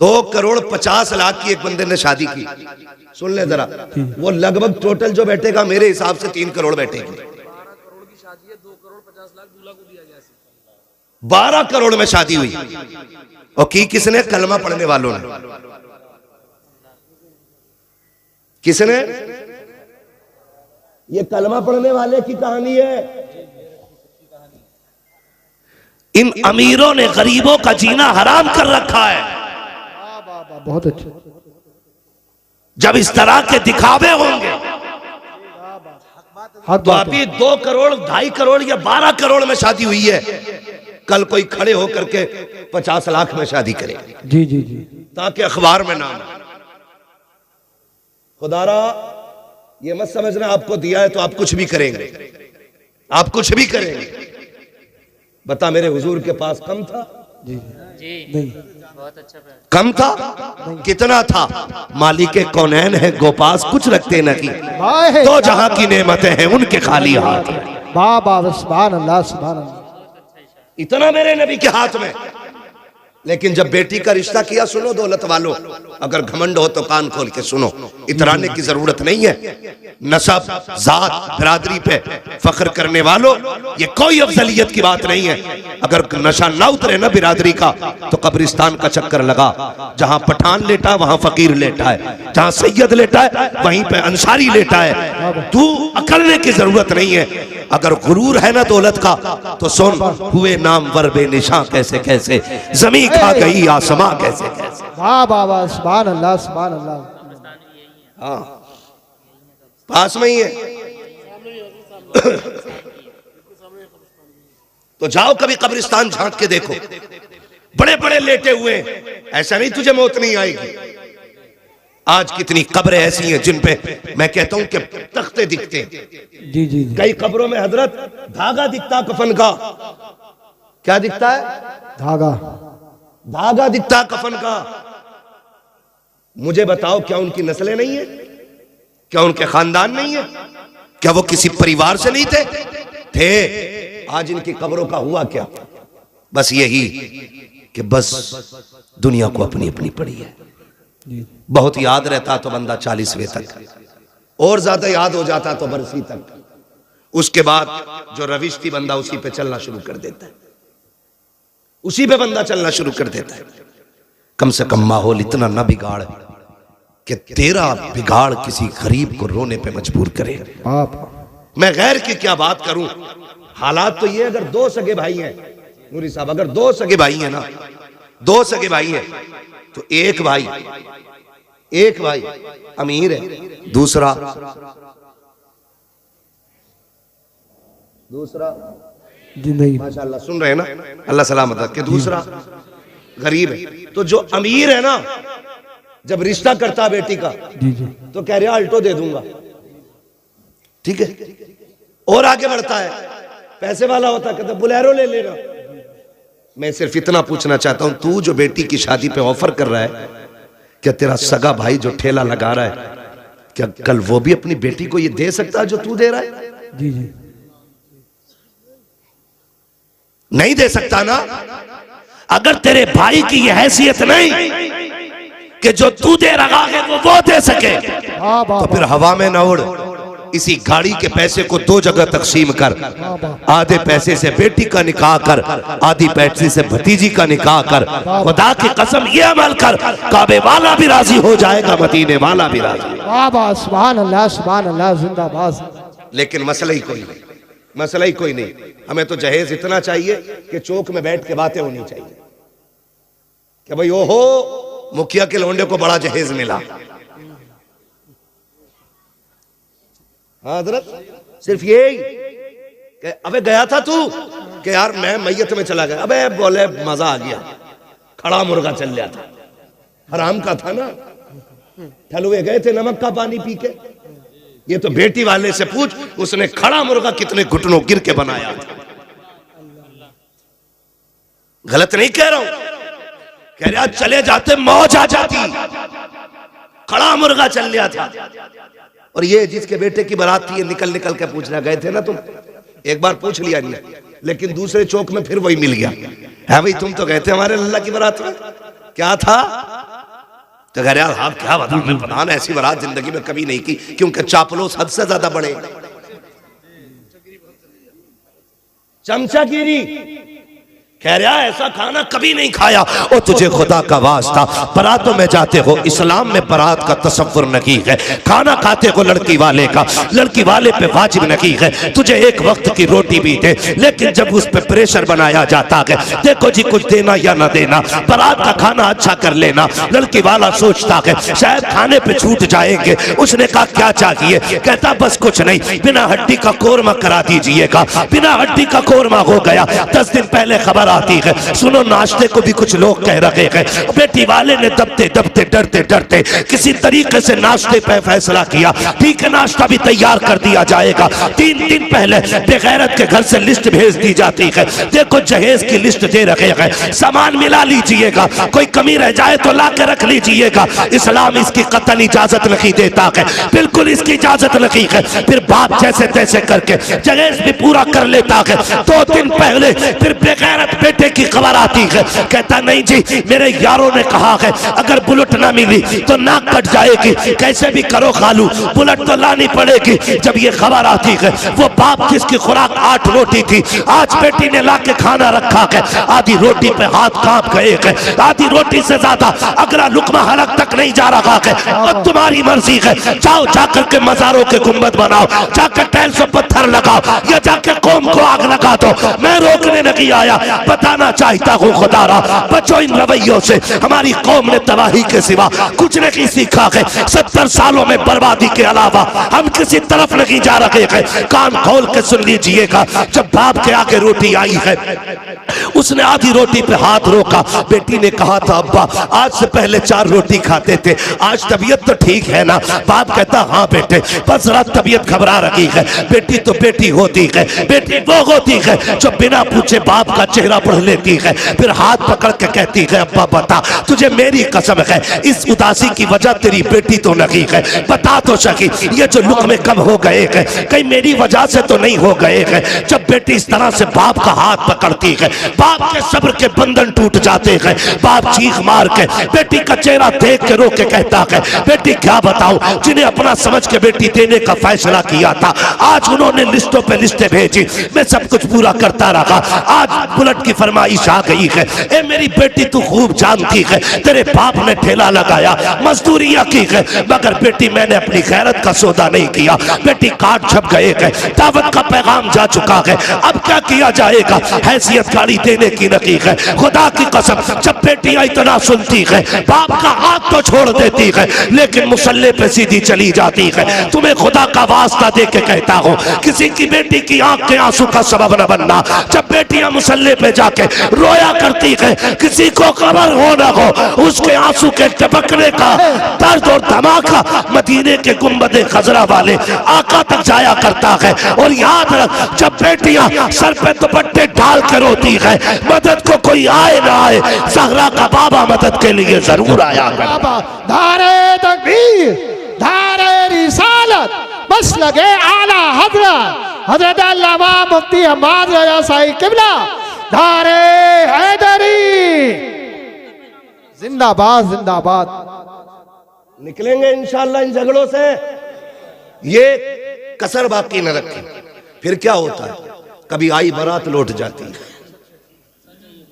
2,50,00,000 की एक बंदे ने शादी की। सुन ले जरा, वो लगभग टोटल जो बैठेगा मेरे हिसाब से 3 करोड़ बैठेगी। 12 करोड़ में शादी हुई और की किसने? कलमा पढ़ने वालों ने। किसने? ये कलमा पढ़ने वाले की कहानी है। इन अमीरों ने गरीबों का जीना हराम कर रखा है। बहुत अच्छा। जब इस तरह के दिखावे होंगे तो अभी 2 करोड़ 2.5 करोड़ या 12 करोड़ में शादी हुई है, कल कोई खड़े होकर के 50 लाख में शादी करे। जी जी जी, ताकि अखबार में नाम। खुदारा ये मत समझना आपको दिया है तो आप कुछ भी करेंगे, आप कुछ भी करेंगे। बता, मेरे हुजूर के पास कम था? जी नहीं, बहुत अच्छा कम था? कितना था? मालिक कौनैन है गोपास कुछ रखते न की, तो जहां की नेमतें हैं उनके खाली हाथ। वाह सुभान अल्लाह सुभान अल्लाह। इतना मेरे नबी के हाथ में। लेकिन जब बेटी का रिश्ता किया, सुनो दौलत वालों, अगर घमंड हो तो कान खोल के सुनो, इतराने की जरूरत नहीं है। नसब, जात, बिरादरी पे फख्र करने वालों, ये कोई अफजलियत की बात नहीं है। अगर नशा ना उतरे ना बिरादरी का तो कब्रिस्तान का चक्कर लगा। जहां पठान लेटा है वहां फकीर लेटा है, जहां सैयद लेटा है वहीं पे अंसारी लेटा है। तू अकलने की जरूरत नहीं है। अगर गुरूर है ना दौलत का तो सुन, हुए नामवर बेनिशां कैसे कैसे, जमीन खा गई आसमां कैसे कैसे। वाह सुभान अल्लाह सुभान अल्लाह। हाँ, पास में ही है। तो जाओ कभी कब्रिस्तान झांक के देखो, बड़े बड़े लेटे हुए। ऐसा नहीं तुझे मौत नहीं आएगी। आज कितनी कब्रें ऐसी हैं जिन पे मैं कहता हूं कि तख्ते दिखते हैं। जी जी, कई कब्रों में हजरत धागा दिखता कफन का। क्या दिखता है? धागा दिखता कफन का। मुझे बताओ, क्या उनकी नस्लें नहीं है? क्या उनके खानदान नहीं है? क्या वो किसी परिवार से नहीं थे? आज इनकी कब्रों का हुआ क्या? बस यही कि बस दुनिया को अपनी अपनी पड़ी है। बहुत याद रहता तो बंदा 40वें तक, और ज्यादा याद हो जाता तो बरसी तक। उसके बाद जो रविश थी बंदा उसी पे चलना शुरू कर देता है, उसी पे बंदा चलना शुरू कर देता है। कम से कम माहौल इतना ना बिगाड़ कि तेरा बिगाड़ किसी गरीब को रोने पे मजबूर करे। मैं गैर की क्या बात करूं। हालात तो ये, अगर 2 सगे भाई हैं नूरी साहब, अगर 2 सगे भाई हैं ना, 2 सगे भाई हैं तो एक भाई अमीर है, दूसरा जी नहीं, माशाल्लाह सुन रहे हैं ना, अल्लाह सलामत रखे, दूसरा गरीब है। तो जो अमीर है ना, जब रिश्ता करता बेटी का जी जी, तो कह रहा अल्टो दे दूंगा, ठीक है। और आगे बढ़ता है, पैसे वाला होता है, कहता बुलेरो ले लेना। मैं सिर्फ इतना पूछना चाहता हूं, तू जो बेटी की शादी पे ऑफर कर रहा है, क्या तेरा सगा भाई जो ठेला लगा रहा है, क्या कल वो भी अपनी बेटी को ये दे सकता है जो तू दे रहा है? जी जी, नहीं दे सकता ना। अगर तेरे भाई की ये हैसियत नहीं कि जो तू दे रहा है वो दे सके, तो फिर हवा में न उड़। इसी गाड़ी के पैसे को 2 जगह तकसीम कर। आधे पैसे से बेटी का निकाह कर, आधी पैसे से भतीजी का निकाह कर। खुदा की कसम ये अमल कर, काबे वाला भी राजी हो जाएगा, मदीने वाला भी राजी। वाह सुभान अल्लाह जिंदाबाद। लेकिन मसला ही कोई नहीं, मसला ही कोई नहीं। हमें तो जहेज इतना चाहिए कि चौक में बैठ के बातें होनी चाहिए कि भाई ओहो, मुखिया के लौंडे को बड़ा जहेज मिला। हाँ हजरत, सिर्फ यही कि अबे गया था तू कि यार मैं मैयत में चला गया, अबे बोले मजा आ गया, खड़ा मुर्गा चल गया था, हराम का था ना, ठलुए गए थे नमक का पानी पी के। ये तो बेटी वाले से पूछ, उसने खड़ा मुर्गा कितने घुटनों गिर के बनाया था। गलत नहीं कह रहा हूं, कह रहा चले जाते मौज आ जाती, खड़ा मुर्गा चल गया था। और ये जिसके बेटे की बारात थी, ये निकल निकल के पूछना गए थे ना तुम, एक बार पूछ लिया नहीं, लेकिन दूसरे चौक में फिर वही मिल गया है। भाई तुम तो गए थे हमारे लल्ला की बारात में, क्या था? तो कह रहे आप क्या बता, मैं पठान ऐसी बारात जिंदगी में कभी नहीं की, क्योंकि चापलूस हद से ज्यादा बड़े, चमचागिरी। कह रहा ऐसा खाना कभी नहीं खाया। और तुझे खुदा का वास्ता, बारातों में जाते हो, इस्लाम में बारात का तसव्वुर नहीं है। खाना खाते हो लड़की वाले का, लड़की वाले पे वाजिब नहीं है। तुझे एक वक्त की रोटी भी दे, लेकिन जब उस पे प्रेशर बनाया जाता है, देखो जी कुछ देना या ना देना, बारात का खाना अच्छा कर लेना, लड़की वाला सोचता है शायद खाने पे छूट जाएंगे। उसने कहा क्या चाहिए? कहता बस कुछ नहीं, बिना हड्डी का कोरमा करा दीजिएगा। बिना हड्डी का कोरमा हो गया। 10 दिन पहले खबर आती है, सुनो नाश्ते को भी कुछ लोग कह रहे हैं। बेटी वाले ने दबते दबते डरते डरते किसी तरीके से नाश्ते पे फैसला किया, ठीक है नाश्ता भी तैयार कर दिया जाएगा। 3 दिन पहले बेगैरत के घर से लिस्ट भेज दी जाती है, देखो जहेज की लिस्ट दे रखे हैं, सामान मिला लीजिएगा, कोई कमी रह जाए तो ला के रख लीजिएगा। इस्लाम इसकी कतल इजाजत नहीं देता है, बिल्कुल इसकी इजाजत नहीं है। फिर बाप जैसे तैसे करके जहेज भी पूरा कर लेता है। 2 दिन पहले फिर बेगैरत बेटे की खबर आती है, कहता नहीं जी मेरे यारों ने कहा है अगर बुलेट ना मिली तो नाक कट जाएगी, कैसे भी करो खालू बुलेट तो लानी पड़ेगी। जब ये खबर आती है, वो बाप जिसकी खुराक 8 रोटी थी, आज बेटी ने ला के खाना रखा है, आधी रोटी पे हाथ कांप गए हैं, आधी रोटी से ज्यादा अगला लुकमा हलक तक नहीं जा रहा है। और तुम्हारी मर्जी है, जाओ जाकर के मजारों के गुंबद बनाओ, जाकर टाइल्स पर पत्थर लगाओ, या जाकर कौम को आग लगा दो, मैं रोकने नहीं आया। बताना चाहता हूँ खुदारा, बचो इन रवैयों से। हमारी कौम ने तबाही के सिवा कुछ नहीं सीखा है। 70 सालों में बर्बादी के अलावा हम किसी तरफ नहीं जा रहे हैं। कान खोल के सुन लीजिएगा, जब बाप के आगे रोटी आई है, उसने आधी रोटी पे हाथ रोका। बेटी ने कहा था अब्बा आज से पहले 4 रोटी खाते थे, आज तबीयत तो ठीक है ना? बाप कहता हाँ बेटे, बस रात तबीयत घबरा रही है। बेटी तो बेटी होती है, बेटी वो होती है जो बिना पूछे बाप का चेहरा पढ़ लेती है, फिर हाथ पकड़ के कहती है अब्बा बता, तुझे मेरी कसम है इस उदासी की वजह तेरी बेटी तो नहीं है, बता तो सकी ये जो लुक़मे कम हो गए हैं कहीं मेरी वजह से तो नहीं हो गए हैं। जब बेटी इस तरह से बाप का हाथ पकड़ती है, बाप के सब्र के बंधन टूट जाते हैं। बाप चीख मार के बेटी का चेहरा देख के रो के कहता है बेटी क्या बताऊं, जिन्हें अपना समझ के बेटी देने का फैसला किया था, आज उन्होंने लिस्टों पे लिस्टें भेजी, मैं सब कुछ पूरा करता रहा, आज बुलेट की फरमाइश आ गई है। ए मेरी बेटी तू खूब जानती है, तेरे बाप ने ठेला लगाया, मजदूरियां की है, मगर बेटी मैंने अपनी गैरत का सौदा नहीं किया। बेटी काट छप गए हैं, दावत का पैगाम जा चुका है, अब क्या किया जाएगा? हैसियत गाड़ी देने की नहीं है। खुदा की कसम जब बेटियां इतना सुनती है, बाप का हाथ तो छोड़ देती है, लेकिन मुसल्ले पे सीधी चली जाती है। तुम्हें खुदा का वास्ता दे के कहता हूँ, किसी की बेटी की आंख के आंसू का सबब न बनना। जब बेटियां मुसल्ले पे जाके रोया करती है, किसी को खबर हो न हो, उसके आंसू के टपकने का दर्द और धमाका मदीने के गुंबदे खजरा वाले आका तक जाया करता है। और याद रख, जब बेटियां सर पे दुपट्टे डाल कर रोती है, मदद को कोई आए ना आए, ज़हरा का बाबा मदद के लिए जरूर आया करता। धारे तकबीर, धारे रिसालत, बस लगे आला हजरत हजरत अल्लामा मुफ्ती हम्माद रज़ा साहिब किबला, धारे हैदरी जिंदाबाद जिंदाबाद। निकलेंगे इंशाअल्लाह इन झगड़ों से, ये कसर बाकी न रखें। फिर क्या होता है, कभी आई बारात लौट जाती है,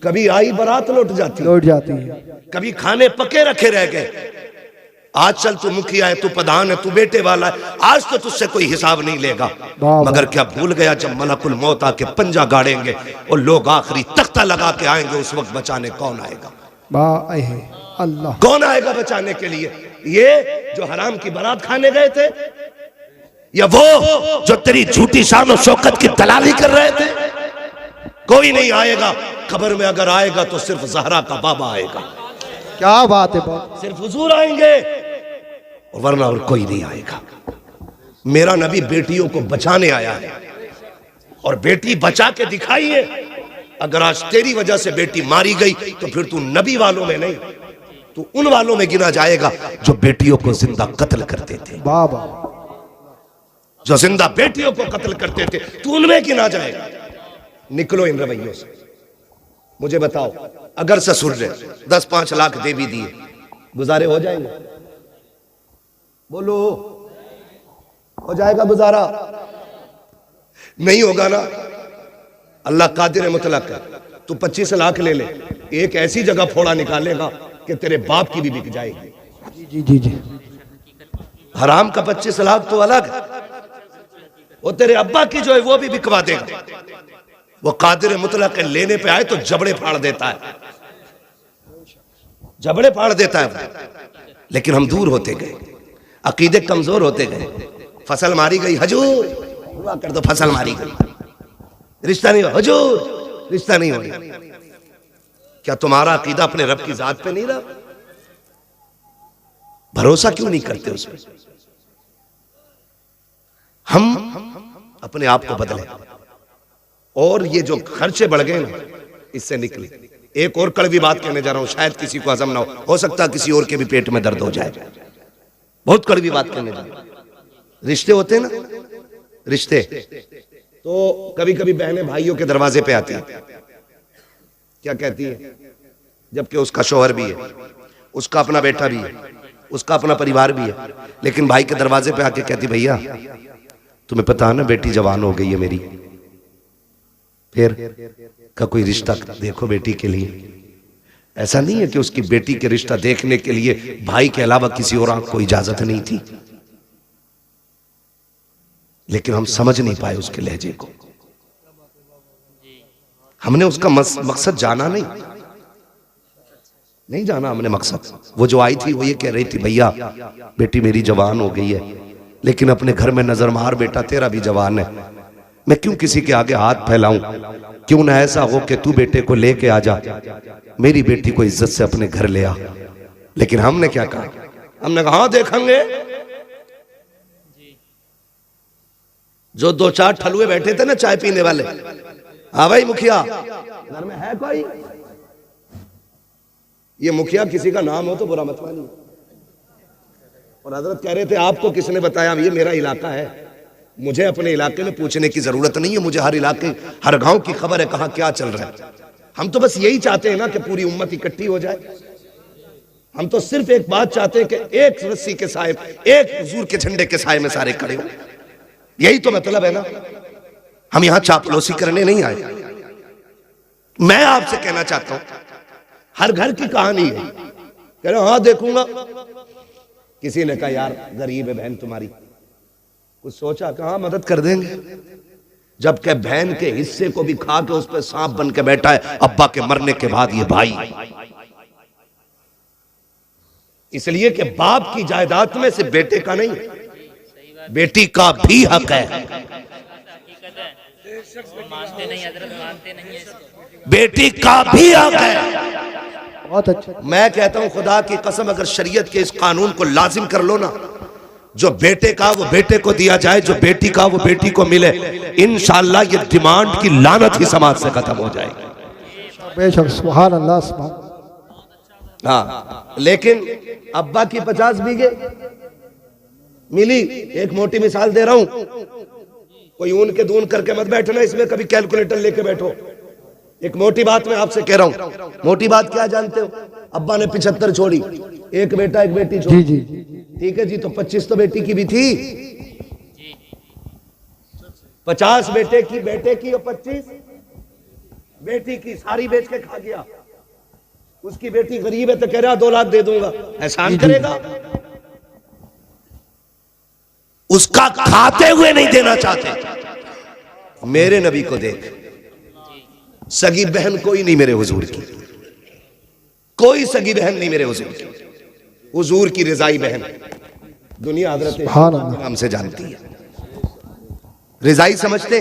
कभी आई बारात लौट जाती है, कभी खाने पके रखे रह गए। आज चल तू मुखिया है, तू प्रधान है, तू बेटे वाला है, आज तो तुझसे कोई हिसाब नहीं लेगा। मगर क्या भूल गया, जब मलकुल मौत आके पंजा गाड़ेंगे और लोग आखिरी तख्ता लगा के आएंगे, उस वक्त बचाने कौन आएगा? अल्लाह कौन आएगा बचाने के लिए? ये जो हराम की बारात खाने गए थे, या वो जो तेरी झूठी शान और शौकत की दलाली कर रहे थे? कोई नहीं आएगा। खबर में अगर आएगा तो सिर्फ ज़हरा का बाबा आएगा। क्या बात है, सिर्फ हुजूर आएंगे, और वरना और कोई नहीं आएगा। मेरा नबी बेटियों को बचाने आया है, और बेटी बचा के दिखाई है। अगर आज तेरी वजह से बेटी मारी गई तो फिर तू नबी वालों में नहीं, तू उन वालों में गिना जाएगा जो बेटियों को जिंदा कत्ल करते थे। बाबा जो जिंदा बेटियों को कत्ल करते थे, तू उनमें गिना जाएगा। निकलो इन रवैयों से। मुझे बताओ, अगर ससुर ने 10-5 लाख दे भी दिए, गुजारे हो जाएंगे? बोलो, हो जाएगा गुजारा? नहीं होगा ना। अल्लाह कादिर मुतलक है। तू 25 लाख ले ले, एक ऐसी जगह फोड़ा निकालेगा कि तेरे बाप की भी बिक जाएगी। जी जी जी। हराम का 25 लाख तो अलग है, वो तेरे अब्बा की जो है वो भी बिकवा देगा। वो कादिर मुतलक है, लेने पे आए तो जबड़े फाड़ देता है, जबड़े फाड़ देता है। लेकिन हम दूर होते गए, अकीदे कमजोर होते गए। फसल मारी गई, हजूर हुआ कर दो, फसल मारी गई, रिश्ता नहीं हुआ, हजूर रिश्ता नहीं हो। क्या तुम्हारा अकीदा अपने रब की जात पे नहीं रहा? भरोसा क्यों नहीं करते उस पर? हम अपने आप को बदले और ये जो खर्चे बढ़ गए ना, इससे निकले। एक और कड़वी बात कहने जा रहा हूं, शायद किसी को हजम ना हो सकता किसी और के भी पेट में दर्द हो जाए। बहुत कड़वी बात कहने जा रहा हूं। रिश्ते होते हैं ना, रिश्ते तो कभी कभी बहनें भाइयों के दरवाजे पे आती हैं, क्या कहती है? जबकि उसका शौहर भी है, उसका अपना बेटा भी है, उसका अपना परिवार भी है, लेकिन भाई के दरवाजे पे आके कहती, भैया तुम्हें पता है ना बेटी जवान हो गई है मेरी, फिर का कोई रिश्ता देखो बेटी के लिए। ऐसा नहीं है कि उसकी बेटी के रिश्ता देखने के लिए भाई के अलावा किसी और को इजाजत नहीं थी, लेकिन हम समझ नहीं पाए उसके लहजे को। हमने उसका मकसद जाना नहीं जाना हमने मकसद। वो जो आई थी वो ये कह रही थी, भैया बेटी मेरी जवान हो गई है, लेकिन अपने घर में नजर मार बेटा तेरा भी जवान है, मैं क्यों किसी के आगे हाथ फैलाऊं? क्यों ना ऐसा हो कि तू बेटे को लेके आ जा, मेरी बेटी को इज्जत से अपने घर ले आ। लेकिन हमने क्या कहा? हमने कहा हाँ देखेंगे। जो 2-4 ठलुए बैठे थे ना चाय पीने वाले, हाँ भाई मुखिया घर में है कोई? ये मुखिया किसी का नाम हो तो बुरा मत मानिए। और हजरत कह रहे थे आपको किसने बताया? ये मेरा इलाका है, मुझे अपने इलाके में पूछने की जरूरत नहीं है, मुझे हर इलाके हर गांव की खबर है कहां क्या चल रहा है। हम तो बस यही चाहते हैं ना कि पूरी उम्मत इकट्ठी हो जाए। हम तो सिर्फ एक बात चाहते हैं कि एक रस्सी के साए, एक हुजूर के झंडे के साए में सारे खड़े हो। यही तो मतलब है ना। हम यहां चापलूसी करने नहीं आए। मैं आपसे कहना चाहता हूं, हर घर की कहानी है। कह रहे हाँ देखूंगा। किसी ने कहा यार गरीब है बहन तुम्हारी, कुछ सोचा कहा मदद कर देंगे, जबकि बहन के हिस्से को भी खा के उस पर सांप बन के बैठा है अब्बा के मरने के बाद ये भाई। इसलिए कि बाप की जायदाद में से बेटे का नहीं, बेटी का भी हक है। बेटी का भी हक है। बहुत अच्छा। मैं कहता हूं खुदा की कसम, अगर शरीयत के इस कानून को लाजिम कर लो ना, जो बेटे का वो बेटे को दिया जाए, जो बेटी का वो बेटी को मिले, इंशाअल्लाह ये डिमांड की लानत ही समाज से खत्म हो जाएगी। बेशक, सुभान अल्लाह सुभान। हाँ, लेकिन अब्बा की 50 बीघे मिली। एक मोटी मिसाल दे रहा हूं, कोई ऊन के दून करके मत बैठना, इसमें कभी कैलकुलेटर लेके बैठो। एक मोटी बात मैं आपसे कह रहा हूं। मोटी बात क्या जानते हो? अब्बा ने 75 छोड़ी, एक बेटा एक बेटी छोड़ी। जी जी। ठीक है जी, तो 25 तो बेटी की भी थी। 50 बेटे की और 25 बेटी की, सारी बेच के खा गया। उसकी बेटी गरीब है तो कह रहा 2 लाख दे दूंगा, एहसान करेगा? उसका खाते हुए नहीं देना चाहते। मेरे नबी को देख, सगी बहन कोई नहीं मेरे हुजूर की, कोई सगी बहन नहीं मेरे हुजूर की। हुजूर की रिजाई बहन दुनिया हजरत नाम से जानती है। रिजाई समझते,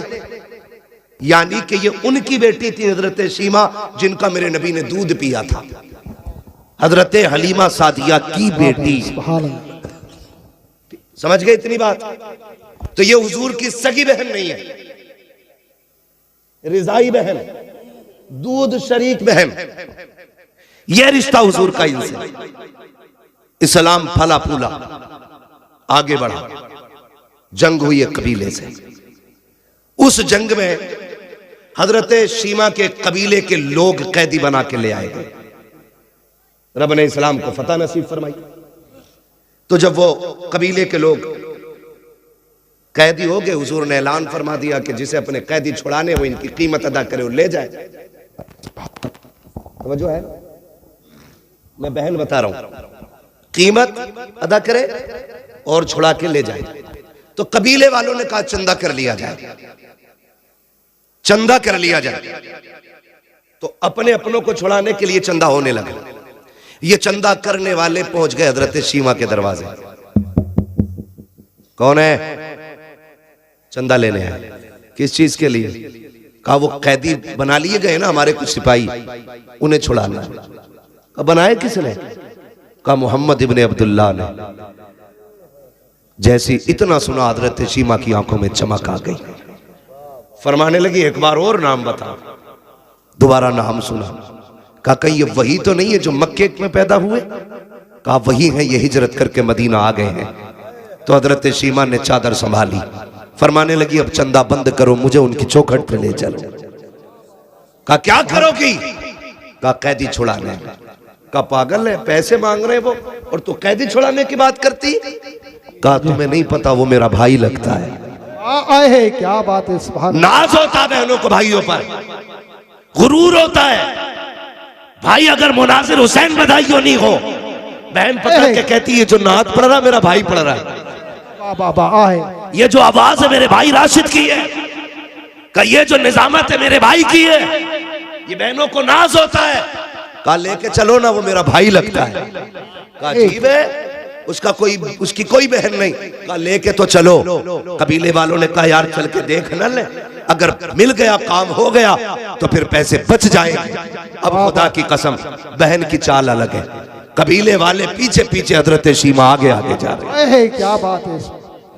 यानी कि ये उनकी बेटी थी हजरत शीमा, जिनका मेरे नबी ने दूध पिया था। हजरत हलीमा सादिया की बेटी। समझ गए इतनी बात? तो ये हुजूर की सगी बहन नहीं है, रिजाई बहन, दूध शरीक बहन। यह रिश्ता हुजूर का इनसे। इस्लाम फला फूला आगे बढ़ा, जंग हुई एक कबीले से। उस जंग में हजरत शीमा के कबीले के लोग कैदी बना के ले आए गए। रब ने इस्लाम को फतह नसीब फरमाई। तो जब वो कबीले के लोग कैदी हो गए, हुजूर ने ऐलान फरमा दिया कि जिसे अपने कैदी छुड़ाने हो इनकी कीमत अदा करे वो ले जाए। समझो है, मैं बहन बता रहा हूं, कीमत अदा करे और छुड़ा के ले जाए। तो कबीले वालों ने कहा चंदा कर लिया जाए, चंदा कर लिया जाए। तो अपने अपनों को छुड़ाने के लिए चंदा होने लगा। ये चंदा करने वाले पहुंच गए हजरत शीमा के दरवाजे। कौन है? चंदा लेने आए। किस चीज के लिए? कहा वो कैदी बना लिए गए ना हमारे कुछ सिपाही, उन्हें छुड़ाना। कहा बनाए किसने? कहा मोहम्मद इब्ने अब्दुल्लाह ने। जैसी इतना सुना हजरत शीमा की आंखों में चमक आ गई, फरमाने लगी एक बार और नाम बता। दोबारा नाम सुना। कहा कहीं ये वही तो नहीं है जो मक्के में पैदा हुए? कहा वही है, ये हिजरत करके मदीना आ गए हैं। तो हजरत शीमा ने चादर संभाली, फरमाने लगी अब चंदा बंद करो, मुझे उनकी चौखट पे ले चलो। कहा क्या करोगी? कहा कैदी छुड़ाने। कहा पागल है, पैसे मांग रहे वो और तू कैदी छुड़ाने की बात करती? कहा तुम्हें नहीं पता वो मेरा भाई लगता है। आए क्या बात है, सुभान। नाज होता है बहनों को भाइयों पर, गुरूर होता है। भाई अगर मुनासिर हुसैन बधाइयों नहीं हो, बहन पकड़ के कहती है जो नात पढ़ रहा मेरा भाई पढ़ रहा है। बाबा आए, ये जो आवाज है मेरे भाई राशिद की है, का ये जो निजामत है मेरे भाई की है। ये बहनों को नाज होता है। कहा लेके चलो ना, वो मेरा भाई लगता है। कहा जीव है, उसकी कोई बहन नहीं। कहा लेके तो चलो। कबीले वालों ने कहा यार चल के देख न ले, अगर मिल गया काम हो गया तो फिर पैसे बच जाएंगे। अब खुदा की कसम बहन की चाल अलग है। कबीले वाले पीछे पीछे, हजरत शीमा आगे आगे जा रहे हैं। क्या बात है।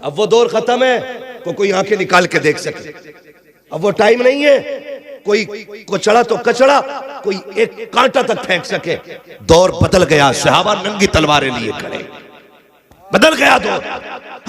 अब वो दौर खत्म है कोई आंखें निकाल के देख सके। अब वो टाइम नहीं है कोई को चढ़ा तो कचड़ा, कोई एक कांटा तक फेंक सके। दौर बदल गया, सहाबा नंगी तलवारें लिए खड़े, बदल गया दौर।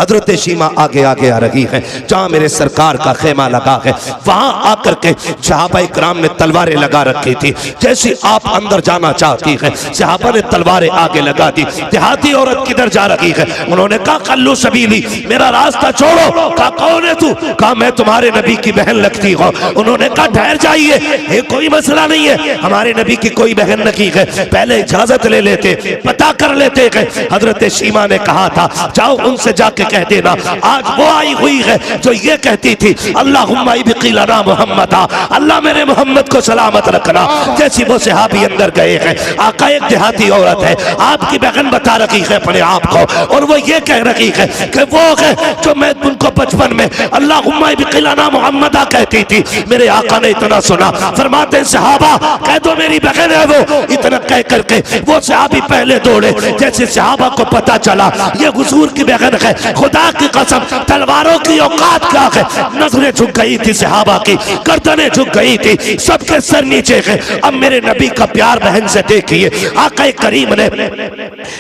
हजरत शीमा आगे आगे आ रही है, जहां मेरे सरकार का खेमा लगा है वहां आकर के सहाबा इकराम ने तलवारें लगा रखी थी। जैसे आप अंदर जाना चाहती है, सहाबा ने तलवारें आगे लगा दी। देहाती औरत किधर जा रही है? उन्होंने कहा कल्लू सबीली, मेरा रास्ता छोड़ो। कहा कौन है तू? कहा मैं तुम्हारे नबी की बहन लगती हूँ। उन्होंने कहा ठहर जाइए, ये कोई मसला नहीं है, हमारे नबी की कोई बहन नहीं है, पहले इजाजत ले लेते, पता कर लेते। हजरत शीमा ने कहा था जाओ उनसे जाके कह देना आज वो आई हुई है जो ये कहती थी अल्लाहुम्मा इब्क़िलना मुहम्मदा, अल्लाह मेरे मोहम्मद को सलामत रखना। जैसी वो सहाबी अंदर गए हैं, आका एक देहाती औरत है, आपकी बहन बता रही है अपने आप को, और वो ये कह रही है कि वो है जो मैं उनको बचपन में अल्लाहुम्मा इब्क़िलना मुहम्मदा कहती थी। मेरे आका ने इतना सुना, फरमाते सहाबा कह दो मेरी बहन है वो। इतना कह करके वो सहाबी पहले दौड़े। जैसे सहाबा को पता चला ये हुजूर की बहन है, खुदा की कसम तलवारों की औकात क्या है। नजरें झुक गई थी सहाबा की, गर्दनें झुक गई थी, सबके सर नीचे है। अब मेरे नबी का प्यार बहन से देखिए, आका करीम ने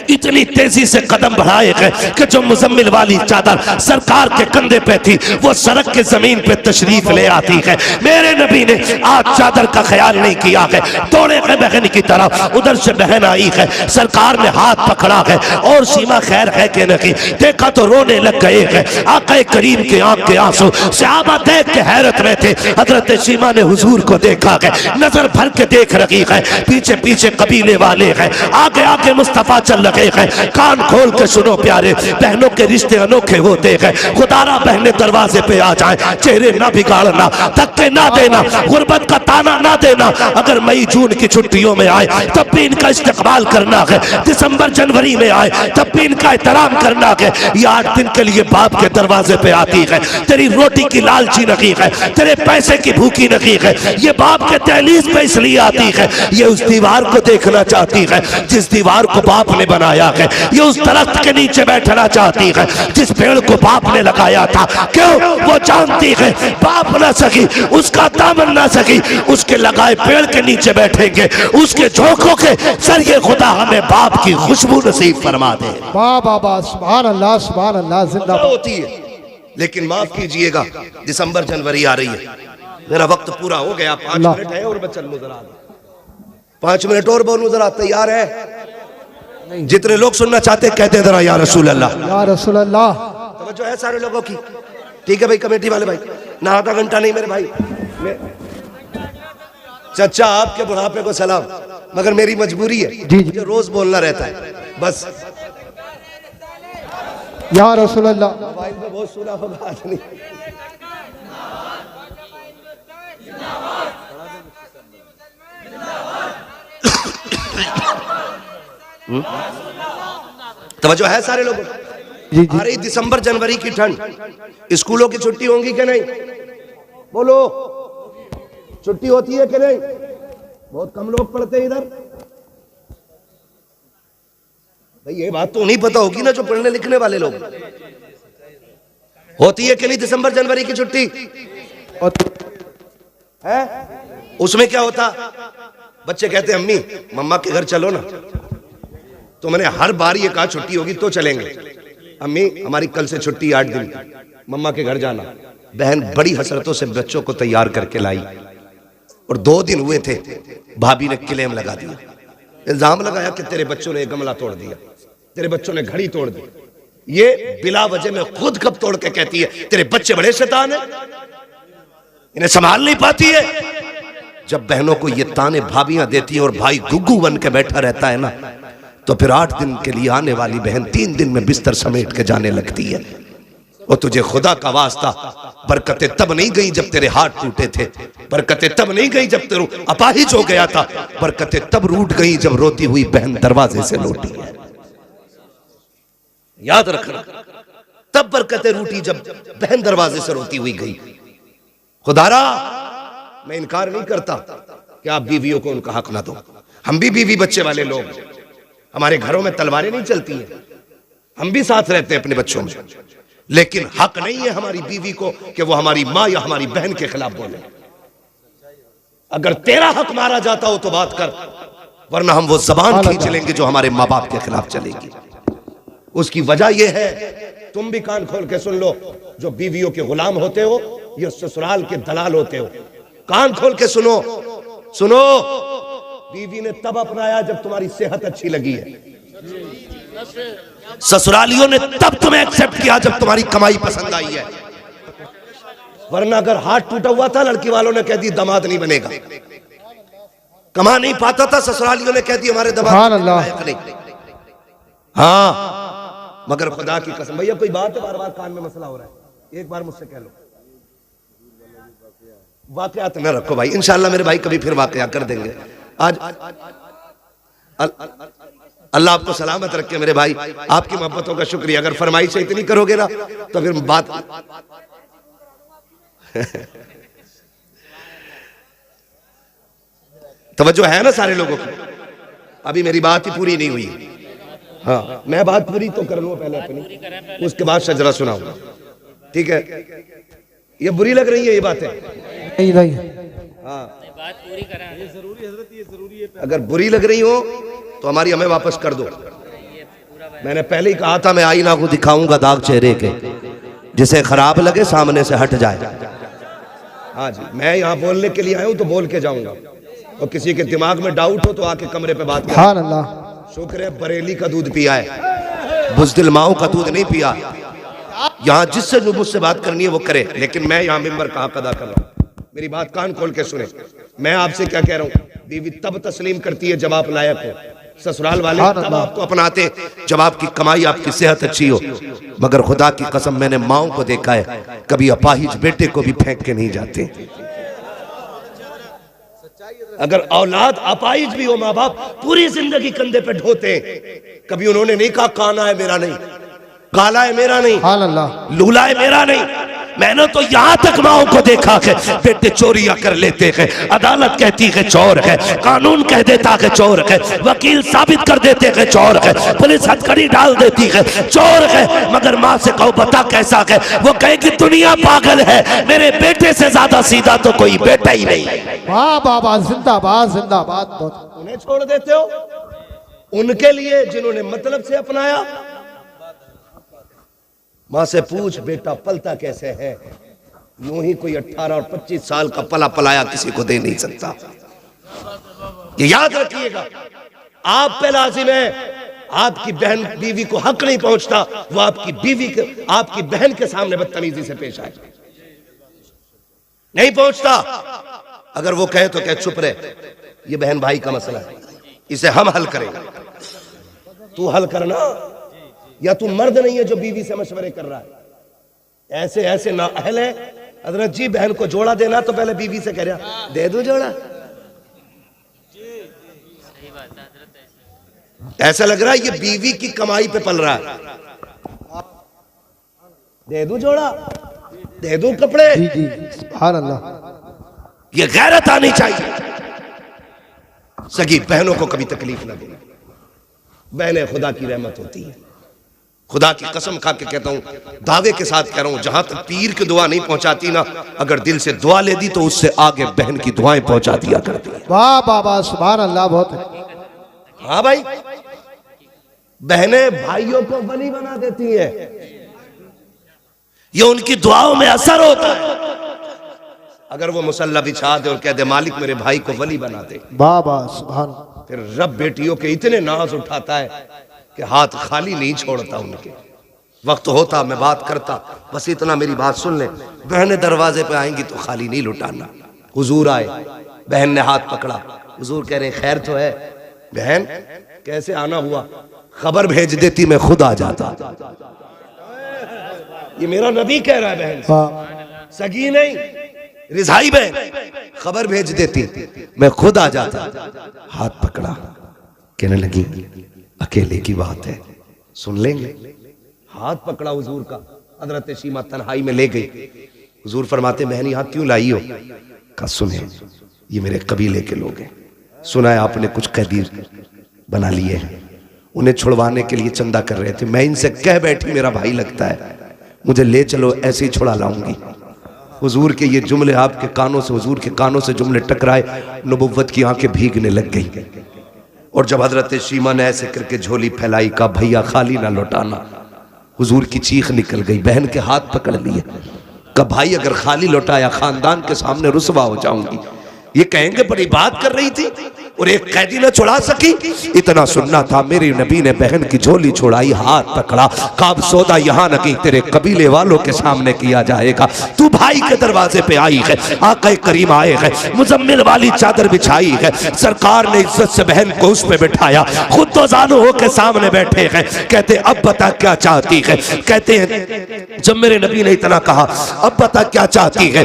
इतनी तेजी से कदम बढ़ाए हैं कि जो मुजम्मिल वाली चादर सरकार के कंधे पे थी वो सड़क के जमीन पे तशरीफ ले आती है। मेरे नबी ने आज चादर का ख्याल नहीं किया है, दौड़े गए बहन की तरफ। उधर से बहन आई है, सरकार ने हाथ पकड़ा है और शीमा खैर है कि नहीं, देखा तो रोने लग गए हैं। आका करीम के आंख के आंसू, सहाबा देख के हैरत में थे। हजरत शीमा ने हुजूर को देखा है, नजर भर के देख रही है, पीछे पीछे कबीले वाले हैं, आगे आगे मुस्तफा चल रहे हैं। कान खोल के सुनो प्यारे, बहनों के रिश्ते अनोखे होते हैं। खुदारा बहने दरवाजे पे आ जाए, चेहरे ना बिगाड़ना, धक्के ना देना, गुर्बत का ताना ना देना। अगर मई जून की छुट्टियों में आए तब भी इनका इस्तेकबाल करना है, दिसंबर जनवरी में आए तब भी इनका एहतराम करना है। ये 8 दिन के लिए बाप के दरवाजे पे आती है, तेरी रोटी की लालची नहीं है, तेरे पैसे की भूखी नहीं है, ये बाप के दहलीज पे इसलिए आती है, ये उस दीवार को देखना चाहती है जिस दीवार को बाप ने बनाया है, ये उस दरख्त के नीचे बैठना चाहती है जिस पेड़ को बाप ने लगाया था। क्यों? वो जानती है बाप ना सकी, उसका दामन ना सकी, उसके लगाए पेड़ के नीचे बैठेंगे, उसके झोंकों के जरिए खुदा हमें बाप की खुशबू नसीब फरमा दे। वाह बाबा, सुभान अल्लाह, सुभान अल्लाह। जिंदा होती है, लेकिन माफ कीजिएगा दिसंबर जनवरी आ रही है, मेरा वक्त पूरा हो गया। 5 मिनट है और मैं चल नजर आ 5 मिनट और बहुत नजर आ, तैयार है? जितने लोग सुनना चाहते कहते जरा या रसूल अल्लाह। या रसूल अल्लाह। तवज्जो है सारे लोगों की? ठीक है भाई, कमेटी वाले भाई ना आधा घंटा नहीं मेरे भाई। चचा आपके बुढ़ापे को सलाम, मगर मेरी मजबूरी है जी जी। मुझे रोज बोलना रहता है बस। या रसूल अल्लाह। मोबाइल पे बहुत सुना होगा आज नहीं। तवज्जो है सारे लोगों? जी जी। आ रही दिसंबर जनवरी की ठंड, स्कूलों की छुट्टी होंगी कि नहीं? बोलो, छुट्टी होती है कि नहीं? बहुत कम लोग पढ़ते हैं इधर भाई। ये बात तो नहीं पता होगी ना जो पढ़ने लिखने वाले लोग। होती है कि नहीं दिसंबर जनवरी की छुट्टी? है? उसमें क्या होता? बच्चे कहते हैं अम्मी मम्मा के घर चलो ना। तो मैंने हर बार ये कहा छुट्टी होगी तो चलेंगे। अम्मी हमारी कल से छुट्टी 8 दिन, मम्मा के घर जाना। बहन बड़ी हसरतों से बच्चों को तैयार करके लाई और 2 दिन हुए थे, भाभी ने क्लेम लगा दिया, इल्जाम लगाया कि तेरे बच्चों ने गमला तोड़ दिया, तेरे बच्चों ने घड़ी तोड़ दी। ये बिला वजह में खुद कब तोड़ के कहती है तेरे बच्चे बड़े शैतान है, इन्हें संभाल नहीं पाती है। जब बहनों को ये ताने भाभियां देती है और भाई गुग्गू बन के बैठा रहता है ना, तो फिर 8 दिन के लिए आने वाली बहन 3 दिन में बिस्तर समेट के जाने लगती है। और तुझे खुदा का वास्ता बरकतें तब नहीं गई जब तेरे हाथ टूटे थे, बरकतें तब नहीं गई जब तेरे अपाहिज हो गया था, बरकतें तब रूठ गई जब रोती हुई बहन दरवाजे से लौटी है। याद रखना, तब बरकतें रूठी जब बहन दरवाजे से रोती हुई गई। खुदारा मैं इनकार नहीं करता कि आप बीवियों को उनका हक ना दो। हम भी बीवी बच्चे वाले लोग, हमारे घरों में तलवारें नहीं चलती हैं, हम भी साथ रहते हैं अपने बच्चों में, लेकिन हक नहीं है हमारी बीवी को कि वो हमारी माँ या हमारी बहन के खिलाफ बोले। अगर तेरा हक मारा जाता हो तो बात कर, वरना हम वो जबान खींच लेंगे जो हमारे माँ बाप के खिलाफ चलेगी। उसकी वजह यह है, तुम भी कान खोल के सुन लो, जो बीवियों के गुलाम होते हो या ससुराल के दलाल होते हो, कान खोल के सुनो। सुनो, बीवी ने तब अपनाया जब तुम्हारी सेहत अच्छी लगी है, ससुरालियों ने तब तुम्हें एक्सेप्ट किया जब तुम्हारी कमाई पसंद आई है। वरना अगर हाथ टूटा हुआ था, लड़की वालों ने कह दी दामाद नहीं बनेगा, कमा नहीं पाता था, ससुरालियों ने कह दी हमारे दामाद नहीं। हाँ, मगर खुदा की कसम, भैया कोई बात है, बार बार कान में मसला हो रहा है, एक बार मुझसे कह लो। वाकयात न रखो भाई, इंशाल्लाह मेरे भाई कभी फिर वाकया कर देंगे। आज अल्लाह आपको सलामत रखे मेरे भाई, आपकी मोहब्बतों का शुक्रिया। अगर फरमाइश इतनी करोगे ना तो फिर बात तवज्जो है ना सारे लोगों की? अभी मेरी बात ही पूरी नहीं हुई। हाँ, मैं बात पूरी तो कर लूँ पहले अपनी, उसके बाद शजरा सुनाऊंगा, ठीक है? ये बुरी लग रही है ये बातें? नहीं नहीं। हाँ, बात पूरी करा, ये जरूरी है। अगर बुरी लग रही हो तो हमारी हमें वापस कर दो। मैंने पहले ही कहा था मैं आईना को दिखाऊंगा दाग चेहरे के, जिसे खराब लगे सामने से हट जाए। हाँ जी, मैं यहाँ बोलने के लिए आया हूँ तो बोल के जाऊंगा, और किसी के दिमाग में डाउट हो तो आके कमरे पे बात हाँ अल्लाह। शुक्र है बरेली का दूध पिया है, बुज़दिल माओ का दूध नहीं पिया। यहाँ जिससे जो मुझसे बात करनी है वो करे, लेकिन मैं यहाँ मिंबर का हक अदा कर रहा हूँ। मेरी बात कान खोल के सुने, मैं आपसे क्या कह रहा हूँ, बीवी तब तस्लीम करती है जब आप लायक हो, ससुराल वाले तब आपको अपनाते जब आपकी कमाई, आपकी सेहत अच्छी हो। मगर खुदा की कसम मैंने माओं को देखा है, कभी अपाहिज बेटे को भी फेंक के नहीं जाते। अगर औलाद अपाहिज भी हो, माँ बाप पूरी जिंदगी कंधे पे ढोते, कभी उन्होंने नहीं कहा काना है मेरा नहीं, काला है मेरा नहीं, लूला है मेरा नहीं। मैंने तो यहाँ तक माओं को देखा है बेटे चोरियां कर लेते हैं, अदालत कहती है चोर है, कानून कह देता है चोर है, वकील साबित कर देते हैं चोर है, पुलिस हथकड़ी डाल देती है चोर है, मगर माँ से कहो बता कैसा है, वो कहे कि दुनिया पागल है, मेरे बेटे से ज्यादा सीधा तो कोई बेटा ही नहीं। वाह बाबा, जिंदाबाद जिंदाबाद। उन्हें छोड़ देते हो उनके लिए जिन्होंने मतलब से अपनाया। माँ से पूछ बेटा पलता कैसे है, यूं ही कोई 18 और 25 साल का पला पलाया किसी को दे नहीं सकता। ये याद रखिएगा, आप पे लाजिम है आपकी बहन बीवी को हक नहीं पहुंचता, वो आपकी बीवी के, आपकी बहन के सामने बदतमीजी से पेश आए, नहीं पहुंचता। अगर वो कहे तो कहे चुप रहे, ये बहन भाई का मसला है, इसे हम हल करेंगे, तू हल करना। या तू मर्द नहीं है जो बीवी से मशवरे कर रहा है। ऐसे ऐसे ना अहल है। हजरत जी बहन को जोड़ा देना तो पहले बीवी से कह रहा दे दो जोड़ा, ऐसा लग रहा है ये बीवी की कमाई पे पल रहा है। दे दो जोड़ा, दे दो कपड़े। जी जी सुभान अल्लाह। ये गैरत आनी चाहिए। सगी बहनों को कभी तकलीफ ना देनी। बहनें खुदा की रहमत होती है। खुदा की कसम खा के कहता हूं, दावे के साथ कह रहा हूं, जहां तक पीर की दुआ नहीं पहुंचाती ना, अगर दिल से दुआ ले दी तो उससे आगे बहन की दुआएं पहुंचा दिया करती है। वाह वाह वाह सुभान अल्लाह। बहुत हाँ भाई, बहनें भाइयों को वली बना देती है, ये उनकी दुआओं में असर होता है। अगर वो मुसल्ला बिछा दे और कह दे मालिक मेरे भाई को वली बना दे, वाह वाह सुभान। फिर रब बेटियों के इतने नाज उठाता है कि हाथ खाली नहीं छोड़ता। उनके वक्त होता मैं बात करता, बस इतना मेरी बात सुन ले। बहनें दरवाजे पे आएंगी तो खाली नहीं लुटाना। हुजूर आए, बहन ने हाथ पकड़ा, हुजूर कह रहे खैर तो है। बहन कैसे आना हुआ? खबर भेज देती मैं खुद आ जाता। ये मेरा नबी कह रहा है, बहन वाह सगी नहीं, रिजाई बहन, खबर भेज देती मैं खुद आ जाता। हाथ पकड़ा, कहने लगी अकेले की बात है, सुन लेंगे। हाथ पकड़ा हुजूर का, हजरत शीमा तन्हाई में ले गई। हुजूर फरमाते बहन यहाँ क्यों लाई हो? कहा सुने ये मेरे कबीले के लोग हैं, सुना है आपने कुछ कैदी बना लिए हैं, उन्हें छुड़वाने के लिए चंदा कर रहे थे। मैं इनसे कह बैठी मेरा भाई लगता है, मुझे ले चलो, ऐसे ही छुड़ा लाऊंगी। हुजूर के ये जुमले आपके कानों से, हुजूर के कानों से जुमले टकराए, नबुव्वत की आंखें भीगने लग गई। और जब हजरत शीमा ने ऐसे करके झोली फैलाई, का भैया खाली ना लौटाना, हुजूर की चीख निकल गई। बहन के हाथ पकड़ लिए, का भाई अगर खाली लौटाया खानदान के सामने रुसवा हो जाऊंगी। ये कहेंगे बड़ी बात कर रही थी और एक कैदी ने छुड़ा सकी। इतना सुनना था, मेरे नबी ने बहन की झोली छुड़ाई, हाथ पकड़ा, काब सौदा यहाँ न कहीं तेरे कबीले वालों के सामने किया जाएगा। तू भाई के दरवाजे पे आई है, आका करीम आए है, मुजम्मिल वाली चादर बिछाई है, सरकार ने इज्जत से बहन को उस पे बिठाया, खुद तो जानो हो के सामने बैठे हैं। कहते अब बता क्या चाहती है? कहते हैं जब मेरे नबी ने इतना कहा अब बता क्या चाहती है,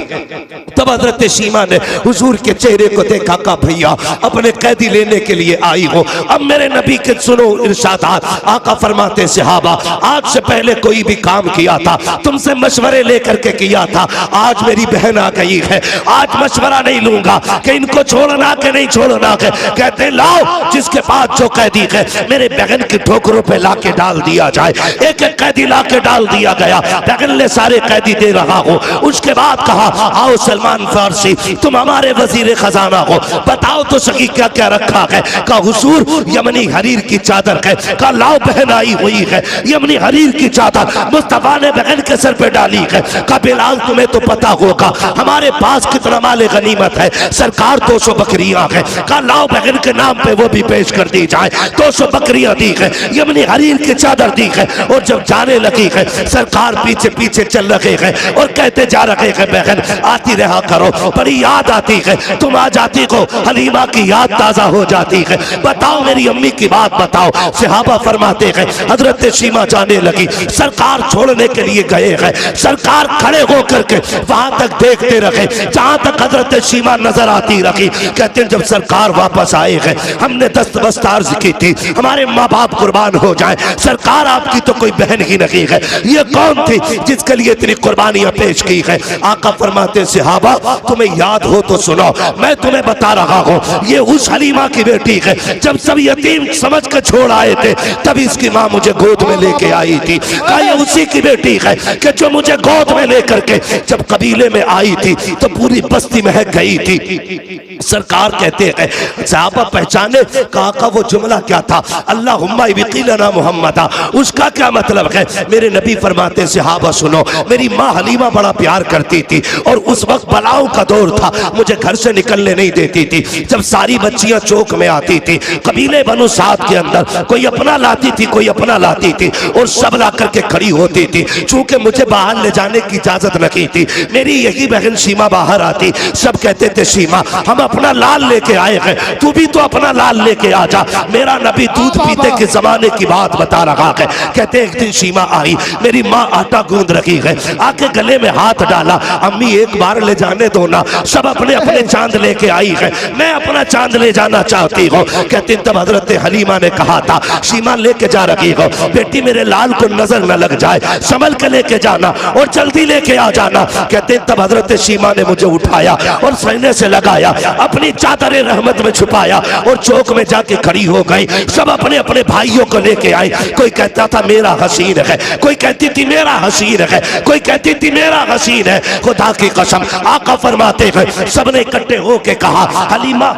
तब हजरत शीमा ने हुजूर के चेहरे को देखा, का भैया अपने कैदी लेने के लिए आई हो। अब मेरे नबी के सुनो इरशादात, आका फरमाते सहाबा आज से पहले कोई भी काम किया था तुमसे मशवरे लेकर के किया था, आज मेरी बहन आ गई है, आज मशवरा नहीं लूंगा कि इनको छोड़ना के नहीं छोड़ना के। कहते लाओ जिसके पास जो कैदी है मेरे बहन की ठोकरों पे लाके डाल दिया जाए। एक एक कैदी लाके डाल दिया गया, बहन ने सारे कैदी दे रहा हो। उसके बाद कहा आओ सलमान फारसी तुम हमारे वजीर खजाना हो, बताओ तो सही क्या क्या रखा है? का हुजूर यमनी हरीर की चादर है। का लाओ बहन आई हुई है, यमनी हरीर की चादर मुस्तफा ने बहन के सर पे डाली है। का बिलाल तुम्हें तो पता होगा हमारे पास कितना माल गनीमत है, सरकार 200 बकरियां है। का लाओ बहन के नाम पे वो भी पेश कर दी जाए। 200 बकरियां दी है, यमनी हरीर की चादर दी है। और जब जाने लगी है सरकार पीछे पीछे चल रहे हैं और कहते जा रहे हैं बहन आती रहा करो, बड़ी याद आती है, तुम आ जाती हो हलीमा की याद ताजा हो जाती है। बताओ मेरी अम्मी की बात बताओ। सहाबा फरमाते हैं हजरत शीमा जाने लगी, सरकार छोड़ने के लिए गए हैं, सरकार खड़े होकर के वहां तक देखते रहे जहां तक हजरत शीमा नजर आती रही। कहते जब सरकार वापस आए हैं हमने दस्तबस्त अर्ज की थी हमारे माँ बाप कुर्बान हो जाए, सरकार आपकी तो कोई बहन ही नहीं है, ये कौन थी जिसके लिए इतनी कुर्बानियां पेश की है? आका फरमाते सहाबा तुम्हें याद हो तो सुनो, मैं तुम्हें बता रहा हूं ये उस हलीमा की बेटी है, जब सब यतीम समझ के छोड़ आए थे तभी इसकी माँ मुझे गोद में लेके आई थी। कहा ये उसी की बेटी है कि जो मुझे गोद में लेकर के जब कबीले में आई थी तो पूरी बस्ती महक गई थी। सरकार कहते हैं सहाबा पहचाने, कहा का वो जुमला क्या था? अल्लाहुम्मा वकीलना मुहम्मदा, उसका क्या मतलब है? मेरे नबी फरमाते सहाबा सुनो, मेरी माँ हलीमा बड़ा प्यार करती थी और उस वक्त बलाओं का दौर था, मुझे घर से निकलने नहीं देती थी। जब सारी बच्चियां चौक में आती थी, कबीले बनु साद के अंदर कोई अपना लाती थी, कोई अपना लाती थी, और सब ला करके खड़ी होती थी। चूंकि मुझे बाहर ले जाने की इजाजत नहीं थी, मेरी यही बहन सीमा बाहर आती, सब कहते थे सीमा हम अपना लाल लेके आए हैं, तू भी तो अपना लाल लेके आ जा। मेरा नबी दूध पीते के जमाने की बात बता रहा है। कहते एक दिन सीमा आई, मेरी माँ आटा गूंद रही है, आके गले में हाथ डाला, अम्मी एक बार ले जाने दो ना, सब अपने अपने चांद लेके आई है, मैं अपना चांद ले जाना चाहती हूँ। कहते तब हजरत हलीमा ने कहा था सीमा लेके जा रही हो, बेटी मेरे लाल को नजर न लग जाए, संभल के लेके जाना और जल्दी लेके आ जाना। कहते तब हजरत सीमा ने मुझे उठाया और सीने से लगाया, अपनी चादर रहमत में छुपाया और चौक में जाके खड़ी हो गई। सब अपने अपने भाइयों को लेके आए, कोई कहता था मेरा हसीन है, कोई कहती थी मेरा हसीन है, कोई कहती थी मेरा हसीन है। खुदा की कसम आका फरमाते हैं सबने इकट्ठे होके कहा हलीमा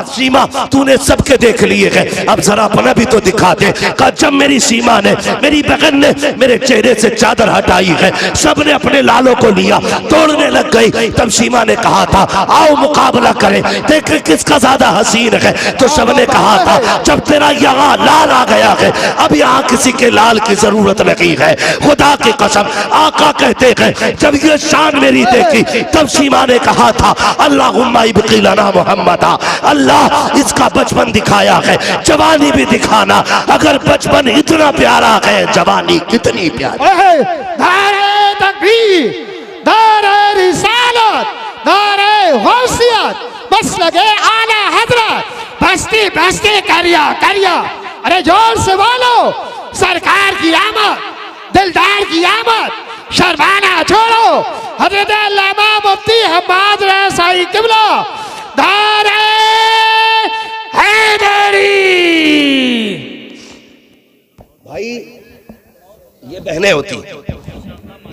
सीमा तूने सबके देख लिए है, अब जरा अपना भी तो दिखा दे। जब मेरी सीमा ने, मेरी बहन ने मेरे चेहरे से चादर हटाई है, सबने अपने लालों को लिया, तोड़ने लग गई। तब सीमा ने कहा था आओ मुकाबला करें, देखें किसका ज्यादा हसीन है। तो सबने कहा था जब तेरा यहाँ लाल आ गया है, अब यहाँ किसी के लाल की जरूरत नहीं है। खुदा की कसम आका कहते हैं जब ये शान मेरी देखी, तब सीमा ने कहा था अल्लाहुम्मा इब्की लना मुहम्मदा, अल्लाह इसका बचपन दिखाया है, जवानी भी दिखाना। अगर बचपन इतना प्यारा है, जवानी कितनी प्यारी। नारे तकबीर, नारे रिसालत, नारे गौसियत, बस लगे आला हजरत, बस्ती बस्ती करिया करिया। अरे जोर से बोलो सरकार की आमद, दिलदार की आमद, शर्माना छोड़ो। हजरत अल्लामा मुफ्ती हम्माद रसाई किबला नारे हैदरी। भाई ये बहनें होती,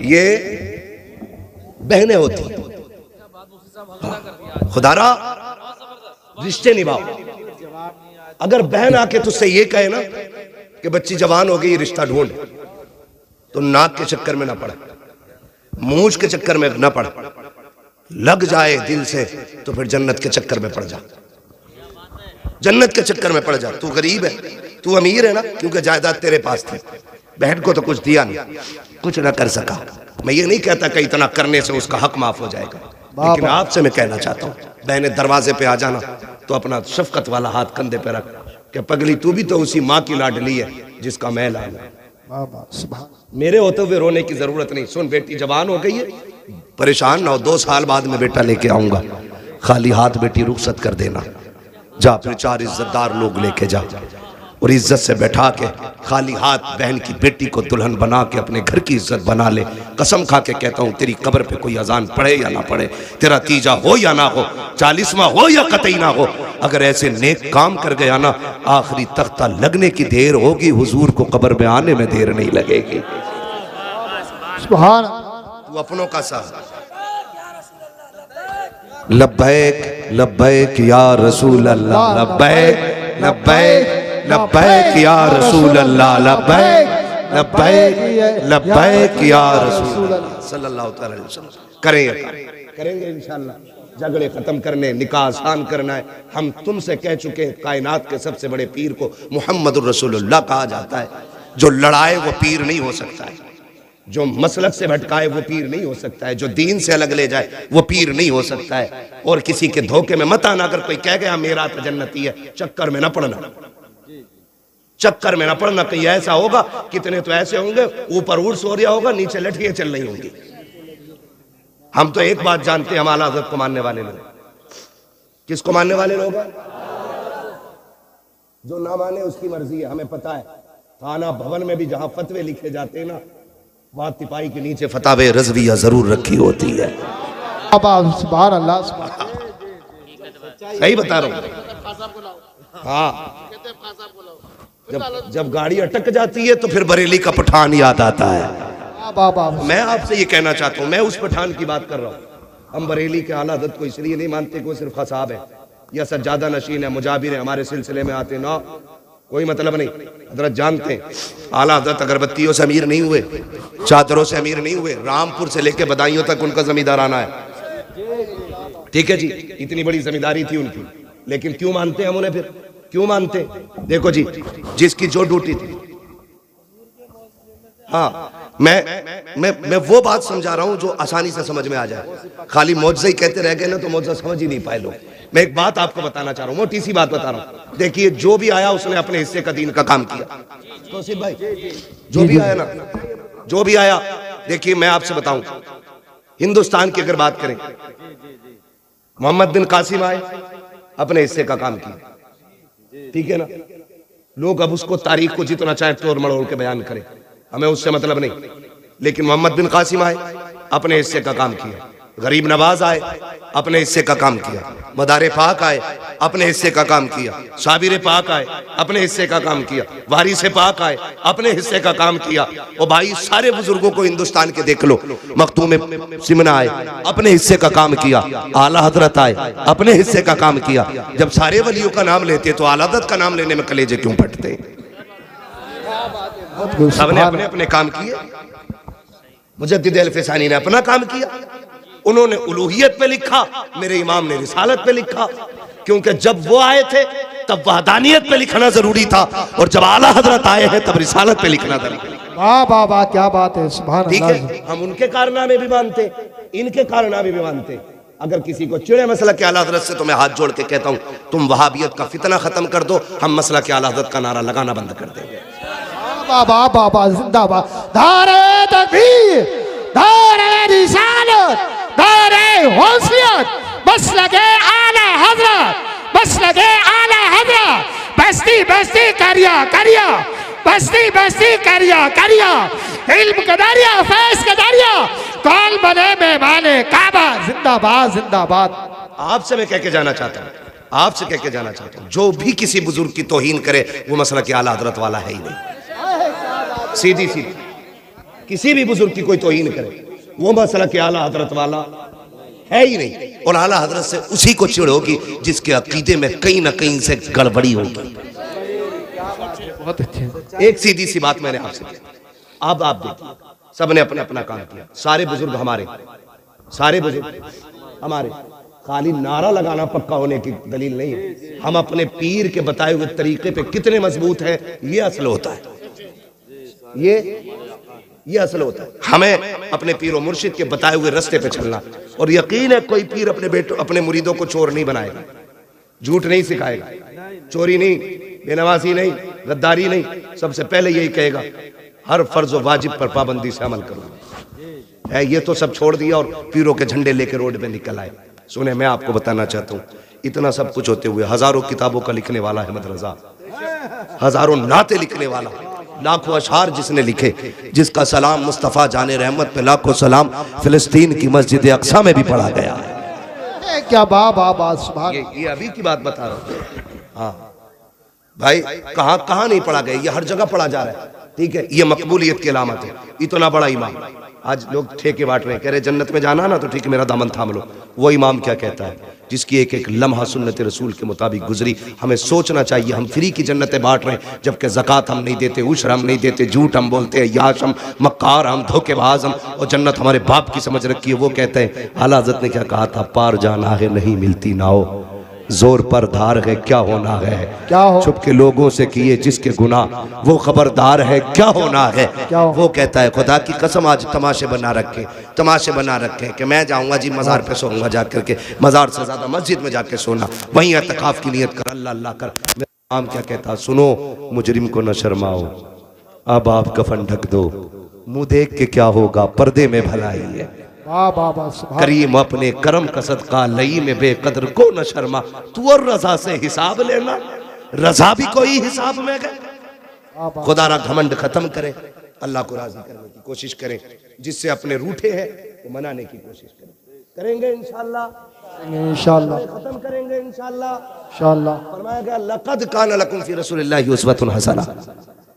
ये बहनें होती, खुदारा रिश्ते निभाओ। अगर बहन आके तुझसे ये कहे ना कि बच्ची जवान हो गई रिश्ता ढूंढ, तो नाक के चक्कर में ना पड़, मूंछ के चक्कर में ना पड़, लग जाए दिल से तो फिर जन्नत के चक्कर में पड़ जा, जन्नत के चक्कर में पड़ जा। तू गरीब है, तू अमीर है ना, क्योंकि जायदाद तेरे पास थी, बहन को तो कुछ दिया नहीं, कुछ ना कर सका। मैं ये नहीं कहता कि इतना करने से उसका हक माफ हो जाएगा, लेकिन आपसे मैं कहना चाहता हूँ बहने दरवाजे पे आ जाना तो अपना शफकत वाला हाथ कंधे पे रख कि पगली तू भी तो उसी माँ की लाडली है जिसका मैं लाल हूं, मेरे होते हुए रोने की जरूरत नहीं। सुन बेटी जवान हो गई है, परेशान ना हो, 2 साल बाद में बेटा लेके आऊंगा, खाली हाथ बेटी रुखसत कर देना, जा फिर 4 इज्जतदार लोग लेके जा और इज्जत से बैठा के खाली हाथ बहन की बेटी को दुल्हन बना के अपने घर की इज्जत बना ले। कसम खा के कहता हूँ तेरी कब्र पे कोई अजान पढ़े या ना पढ़े, तेरा तीजा हो या ना हो, 40वां हो या कतई ना हो, अगर ऐसे नेक काम कर गया ना, आखिरी तख्ता लगने की देर होगी, हुजूर को कब्र में आने में देर नहीं लगेगी। सुभान तू अपनों का साथ लब्बैक लब्बैक या रसूल अल्लाह, लब्बैक लब्बैक लब्बैक या रसूल अल्लाह, लब्बैक लब्बैक लब्बैक या रसूल अल्लाह सल्लल्लाहु अलैहि वसल्लम। करेंगे इंशाअल्लाह। झगड़े खत्म करने, निकाह आसान करना है। हम तुमसे कह चुके हैं कायनात के सबसे बड़े पीर को मुहम्मदुर रसूलुल्लाह कहा जाता है। जो लड़ाए वो पीर नहीं हो सकता है, जो मसलक से भटकाए वो पीर नहीं हो सकता है, जो दीन से अलग ले जाए वो पीर नहीं हो सकता है। और किसी के धोखे में मत आना। अगर कोई कह गया मेरा तो जन्नती है, चक्कर में ना पड़ना, चक्कर में ना पड़ना। कहीं ऐसा होगा, कितने तो ऐसे होंगे ऊपर उर्स हो रहा होगा, नीचे लठियां चल रही होंगी। हम तो एक बात जानते हैं, हम आला हज़रत को मानने वाले लोग। किसको मानने वाले लोग हैं? जो ना माने उसकी मर्जी है, हमें पता है। थाना भवन में भी जहां फतवे लिखे जाते हैं ना, वहां तिपाही के नीचे फतावे रज़विया जरूर रखी होती है। सुभान अल्लाह, सही बता रहा हूं। हाँ, जब गाड़ी अटक जाती है तो फिर बरेली का पठान याद आता है। मैं आपसे ये कहना चाहता हूं, मैं उस पठान की बात कर रहा हूं। हम बरेली के आला हज़रत को इसलिए नहीं मानते कि वो सिर्फ खसाब है या सज्जादा नशीन है, मुजाबिर है, हमारे सिलसिले में आते ना, कोई मतलब नहीं। हजरत जानते हैं आला हज़रत अगरबत्तियों से अमीर नहीं हुए, चादरों से अमीर नहीं हुए, रामपुर से लेके बदायूं तक उनका जमींदाराना है। ठीक है जी, इतनी बड़ी जिम्मेदारी थी उनकी, लेकिन क्यों मानते हम उन्हें? फिर क्यों मानते? देखो जी, जिसकी जो ड्यूटी थी। हाँ, मैं वो बात समझा रहा हूं जो आसानी से समझ में आ जाए। खाली मौजज़ा ही कहते रह गए ना तो मौजज़ा समझ ही नहीं पाए लोग। मैं एक बात आपको बताना चाह रहा हूं, मोटी सी बात बता रहा हूं। देखिए, जो भी आया उसने अपने हिस्से का दीन का काम किया। तौसीफ भाई, जो भी आया ना, जो भी आया, देखिए मैं आपसे बताऊं, हिंदुस्तान की अगर बात करें, मोहम्मद बिन कासिम आए, अपने हिस्से का काम किया, ठीक है ना। लोग अब उसको तारीख को जितना चाहे तोड़ मड़ोड़ के बयान करें, हमें उससे मतलब नहीं, लेकिन मोहम्मद बिन कासिम आए, अपने हिस्से का काम किया। गरीब नवाज आए, अपने हिस्से का काम किया। मदारे पाक आए, अपने हिस्से का काम किया। साबिर पाक आए, अपने हिस्से का काम किया। वारिस पाक आए, अपने हिस्से का काम किया। और भाई सारे बुजुर्गों को हिंदुस्तान के देख लो, मखतूम सिमना आए, अपने हिस्से का काम किया। आला हजरत आए, अपने हिस्से का काम किया। जब सारे वलियों का नाम लेते तो आला हजरत का नाम लेने में कलेजे क्यों फटते? सबने अपने अपने काम किए। मुजद्दिद अल-फिसानी ने अपना काम किया, उन्होंने उलूहियत पे लिखा, मेरे इमाम ने रिसालत पे लिखा, क्योंकि जब वो आए थे तब वहदानियत पे लिखना जरूरी था, और जब आला हजरत आए हैं तब रिसालत पे लिखना जरूरी। वाह वाह वाह, क्या बात है, सुभान ठीक अल्लाह। है, हम उनके कारनामे भी मानते, इनके कारनामे भी मानते। अगर किसी को चिड़े मसला के आला हजरत से, तो मैं हाथ जोड़ के कहता हूं, तुम वहाबियत का फितना खत्म कर दो, हम मसला के आला हजरत का नारा लगाना बंद कर देंगे। बाबा बाबा जिंदाबाद। दारे तकबीर, दारे रिसालत, दारे होशियत, बस लगे आला हजरत, बस लगे आला हजरत। बस्ती बस्ती करिया करिया, बस्ती बस्ती करिया करिया, इल्म का दरिया, फैज का दरिया, कौन बने मेहमाने काबा। जिंदाबाद जिंदाबाद। आपसे मैं कह के जाना चाहता हूँ, आपसे कह के जाना चाहता हूँ, जो भी किसी बुजुर्ग की तौहीन करे वो मसला के आला हजरत वाला है ही नहीं। सीधी सीधी किसी भी बुजुर्ग की कोई तौहीन करे वो मसला के आला हजरत वाला है ही नहीं। और आला हजरत से उसी को चिढ़ होगी जिसके अकीदे में कहीं ना कहीं से गड़बड़ी होगी। बहुत अच्छे। एक सीधी सी बात मैंने आपसे की, अब आप देखिए, सबने अपना अपना काम किया। सारे बुजुर्ग हमारे, सारे बुजुर्ग हमारे। खाली नारा लगाना पक्का होने की दलील नहीं है। हम अपने पीर के बताए हुए तरीके पे कितने मजबूत हैं, ये असल होता है। ये असल होता है। हमें अपने पीर और मुर्शिद के बताए हुए रास्ते पे चलना। और यकीन है कोई पीर अपने बेटों, अपने मुरीदों को चोर नहीं बनाएगा, झूठ नहीं सिखाएगा, चोरी नहीं, बेनवाजी नहीं, गद्दारी नहीं। सबसे पहले यही कहेगा, हर फर्ज व वाजिब पर पाबंदी से अमल करो। है ये तो सब छोड़ दिया और पीरों के झंडे लेके रोड पे निकल आए। सुने, मैं आपको बताना चाहता हूँ, इतना सब कुछ होते हुए हजारों किताबों का लिखने वाला अहमद रजा, हजारों नाते लिखने वाला, लाखों अशार जिसने लिखे, जिसका सलाम मुस्तफ़ा जाने रहमत पे लाखों सलाम फिलिस्तीन की मस्जिद अक्सा में भी पढ़ा गया है। क्या बाबा सुभान। ये अभी की बात बता रहा हूँ। हाँ भाई, कहाँ नहीं पढ़ा गया, ये हर जगह पढ़ा जा रहा है। ठीक है, ये मकबूलियत की अलामत है। इतना बड़ा इमाम, आज लोग ठेके बांट रहे हैं, कह रहे जन्नत में जाना ना तो ठीक है मेरा दामन थाम लो। वो इमाम क्या कहता है, जिसकी एक एक लम्हा सुन्नत रसूल के मुताबिक गुजरी। हमें सोचना चाहिए, हम फ्री की जन्नतें बांट रहे हैं, जबकि ज़कात हम नहीं देते, उश्र हम नहीं देते, झूठ हम बोलते हैं, याश हम, मक्कार हम, धोखेबाज हम, और जन्नत हमारे बाप की समझ रखी है। वो कहते हैं, आला हज़रत ने क्या कहा था, पार जाना है नहीं मिलती नाओ, जोर पर धार है क्या होना है, क्या हो छुप के लोगों से किए जिसके गुनाह वो खबरदार है क्या होना है। वो कहता है, खुदा की कसम आज तमाशे बना रखे कि मैं जाऊंगा जी मज़ार पे सोऊंगा जाकर के, मज़ार से ज़्यादा मस्जिद में जाके सोना, वहीं एतकाफ की नियत कर, अल्लाह अल्लाह कर। मेरा इमाम क्या कहता, सुनो मुजरिम को न शर्माओ, अब आप कफन ढक दो, मुँह देख के क्या होगा, पर्दे में भलाई है। बाबा करीम अपने करम का सदका लई में बेकदर को न शर्मा, तू और रजा से हिसाब लेना, रजा भी कोई हिसाब में गए। खुदा रा घमंड खत्म करें, अल्लाह को राजी करने की कोशिश करें, जिससे अपने रूठे हैं वो मनाने की कोशिश करेंगे इंशाअल्लाह, खत्म करेंगे इंशाअल्लाह। फरमाया गया, लक़द कान लकुम फी रसूलिल्लाहि उस्वतुन हसना।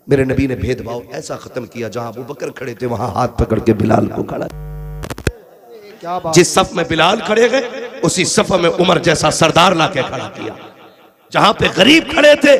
मेरे नबी ने भेदभाव ऐसा खत्म किया, जहां अबू बकर खड़े थे वहां हाथ पकड़ के बिलाल को खड़ा, जिस सफ में बिलाल खड़े गए उसी सफ में उमर जैसा सरदार लाके खड़ा किया, जहां पे गरीब खड़े थे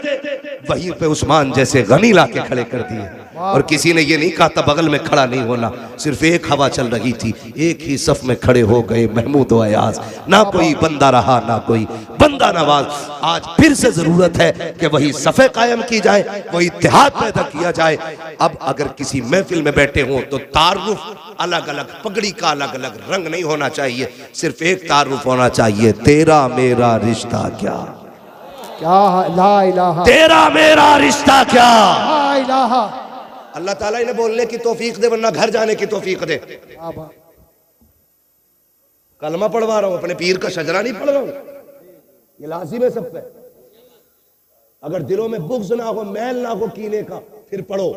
वहीं पे उस्मान जैसे गनी लाके खड़े कर दिए। और किसी ने ये नहीं कहा था बगल में खड़ा नहीं होना, सिर्फ एक हवा चल रही थी, एक ही सफ में खड़े हो गए महमूद व अयाज। ना कोई बंदा रहा ना कोई बंदा नवाज। आज फिर से जरूरत है कि वही सफ़े कायम की जाए, वही इत्तेहाद पैदा किया जाए। अब अगर किसी महफिल में बैठे हों तो तारुफ अलग अलग, पगड़ी का अलग अलग रंग नहीं होना चाहिए, सिर्फ एक तारुफ होना चाहिए, तेरा मेरा रिश्ता क्या, क्या ला इलाहा, तेरा मेरा रिश्ता क्या। ला इलाहा। अल्लाह ताला इन्हें बोलने की तौफीक दे, वरना घर जाने की तौफीक दे। कलमा पढ़वा रहा हूं, अपने पीर का शजरा नहीं पढ़ रहा हूं, ये लाजिम है सब पे। अगर दिलों में बुग़्ज़ ना हो, मैल ना हो कीने का, फिर पढ़ो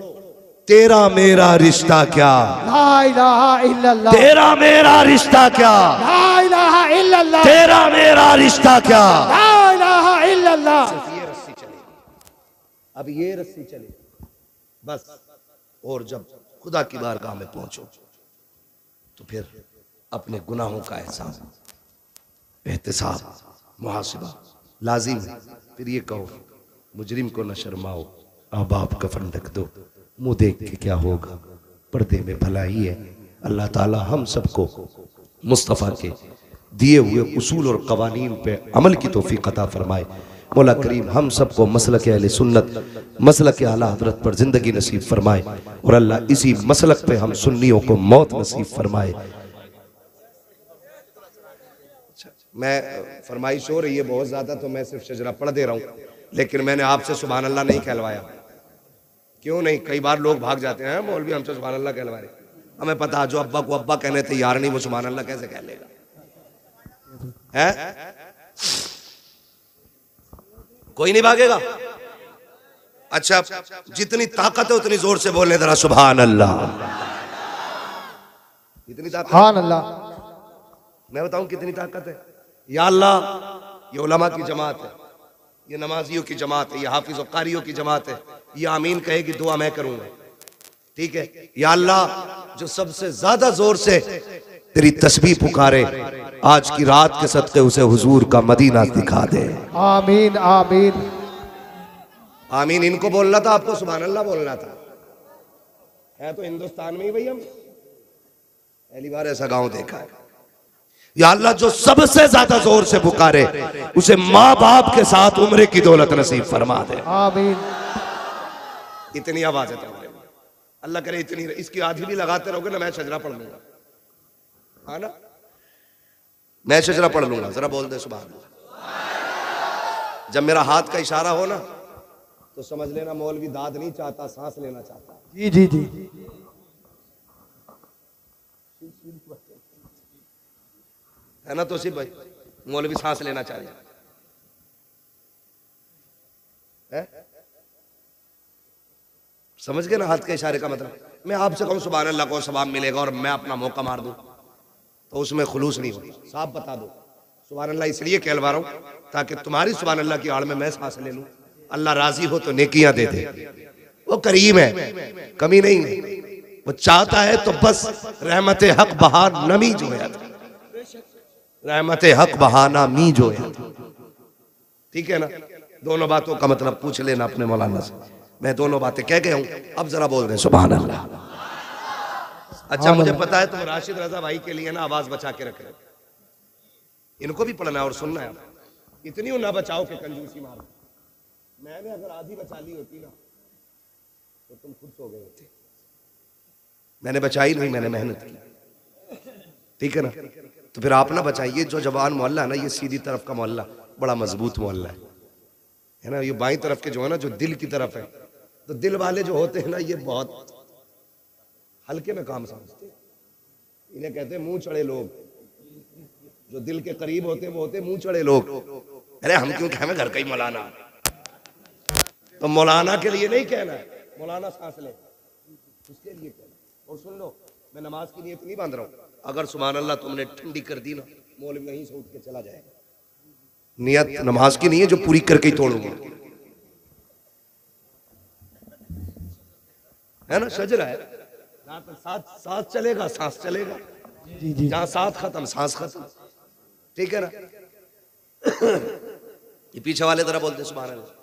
तेरा मेरा रिश्ता क्या, ला इलाहा इल्लल्लाह, तेरा मेरा रिश्ता क्या, ला इलाहा इल्लल्लाह, तेरा मेरा रिश्ता क्या। ला इलाहा इल्लल्लाह। सिर्फ ये रस्सी चलेगी, अब ये रस्सी चलेगी बस। और जब खुदा की बारगाह में पहुंचो तो फिर अपने गुनाहों का एहसास, एहतिसाब, मुहासिबा लाजिम है। फिर ये कहो मुजरिम को न शर्माओ, आबाब कफन ढक दो, मुंह देख के क्या होगा, पर्दे में भलाई है। अल्लाह ताला हम सबको मुस्तफ़ा के दिए हुए उसूल और कवानीन पे अमल की तौफीक अता फरमाए। मौला करीम हम सबको मसलक अहले सुन्नत, मसलक आला हज़रत पर ज़िंदगी नसीब फरमाए, और अल्लाह इसी मसलक पे हम सुन्नियों को मौत नसीब फरमाए। मैं फरमाइश हो रही है बहुत ज़्यादा, तो मैं सिर्फ शजरा पढ़ दे रहा हूँ, लेकिन मैंने आपसे सुभान अल्लाह नहीं कहलवाया। क्यों नहीं? कई बार लोग भाग जाते हैं, मौलवी हमसे सुभान अल्लाह कहलवा रहे। हमें पता, जो अब्बा को अब्बा कहने तैयार नहीं, वो सुभान अल्लाह कैसे कह लेगा? है कोई नहीं भागेगा। अच्छा, जितनी ताकत है उतनी जोर से बोलने जरा सुभान अल्लाह। इतनी ताकत, सुभान अल्लाह। मैं बताऊं कितनी ताकत है? या अल्लाह, ये उलमा की जमात है, ये नमाजियों की जमात है, ये हाफिज और कारियों की जमात है, ये आमीन कहेगी, दुआ मैं करूंगा, ठीक है? या अल्लाह, जो सबसे ज्यादा जोर से तेरी तस्बीह पुकारे, आज की रात के सदके उसे हुजूर का मदीना दिखा दे। आमीन आमीन आमीन इनको बोलना था, आपको सुभान अल्लाह बोलना था। है तो हिंदुस्तान में ही भाई, हम पहली बार ऐसा गांव देखा है। या अल्लाह, जो सबसे ज्यादा जोर से पुकारे उसे माँ बाप के साथ उम्र की दौलत नसीब फरमा दे। आमीन। इतनी आवाज है तुम्हारे में, अल्लाह करे इतनी, इसकी आधी भी लगाते रहोगे ना, मैं शजरा पढ़ लूंगा, हाँ ना, मैं शजरा पढ़ लूंगा। जरा बोल दे सुभान अल्लाह। जब मेरा हाथ का इशारा हो ना तो समझ लेना मौलवी दाद नहीं चाहता, सांस लेना चाहता। जी जी जी। है ना तौसीफ भाई? मौलवी सांस लेना चाहिए, है? समझ गए ना हाथ के इशारे का मतलब? मैं आपसे कहूं सुभान अल्लाह को सवाब मिलेगा और मैं अपना मौका मार दूं तो उसमें खुलूस नहीं होता। साफ बता दो सुभान अल्लाह इसलिए कहलवा रहा हूं ताकि तुम्हारी सुभान अल्लाह की आड़ में मैं सांस ले लूं। अल्लाह राजी हो तो नेकियां दे दे, वो करीम है, कमी नहीं है। वो चाहता है तो बस रहमत हक बहार नमी जो है, रहमत हक बहाना मी जो है, ठीक है ना? दोनों बातों का मतलब पूछ लेना अपने मौलाना से। मैं दोनों बातें कह गया हूं, अब जरा बोल रहे सुभान अल्लाह। अच्छा, मुझे पता है तुम राशिद रजा भाई के लिए ना आवाज बचा के रख रहे हो, इनको भी पढ़ना है और सुनना है। इतनी ना बचाओ कि कंजूसी मारो। मैंने अगर आधी बचा ली होती ना तो तुम खुद सो गए होते। मैंने बचाई नहीं, मैंने मेहनत की, ठीक है ना? तो फिर आप ना बचाइए। जो जवान मोहल्ला है ना, ये सीधी तरफ का मोहल्ला बड़ा मजबूत मोहल्ला है ना? ये बाई तरफ के जो है ना, जो दिल की तरफ है, तो दिल वाले जो होते हैं ना, ये बहुत हल्के में काम समझते हैं। इन्हें कहते हैं मुंह चढ़े लोग। जो दिल के करीब होते हैं वो होते हैं मुंह चढ़े लोग। अरे हम क्यों कहें घर का ही मौलाना? तो मौलाना के लिए नहीं कहना है, मौलाना सांस ले उसके लिए कहना। और सुन लो, मैं नमाज की नीयत नहीं बांध रहा हूँ। अगर सुभान अल्लाह तुमने ठंडी कर दी ना, मौलवी वहीं से उठ के चला जाएगा। नियत नमाज की नहीं है जो पूरी करके ही तोड़ूंगा, है ना? शजरा है, जहां तक सांस चलेगा सांस चलेगा, जी जी। जहां सांस खत्म सांस खत्म, ठीक है ना? ये पीछे वाले तरह बोलते सुभान अल्लाह,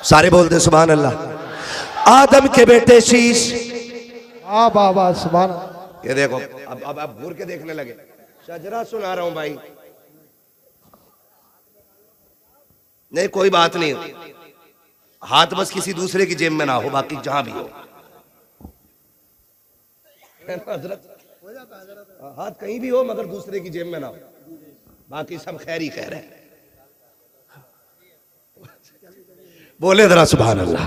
सारे बोलते सुभान अल्लाह। आदम के बेटे शीश। वाह वाह वाह सुभान अल्लाह। ये देखो अब घूर के देखने लगे, शजरा सुना रहा हूं भाई। नहीं कोई बात नहीं, हाथ बस किसी दूसरे की जेब में ना हो, बाकी जहां भी हो हाथ कहीं भी हो मगर दूसरे की जेब में ना हो, बाकी सब खैर ही कह रहे हैं। बोले जरा सुभान अल्लाह।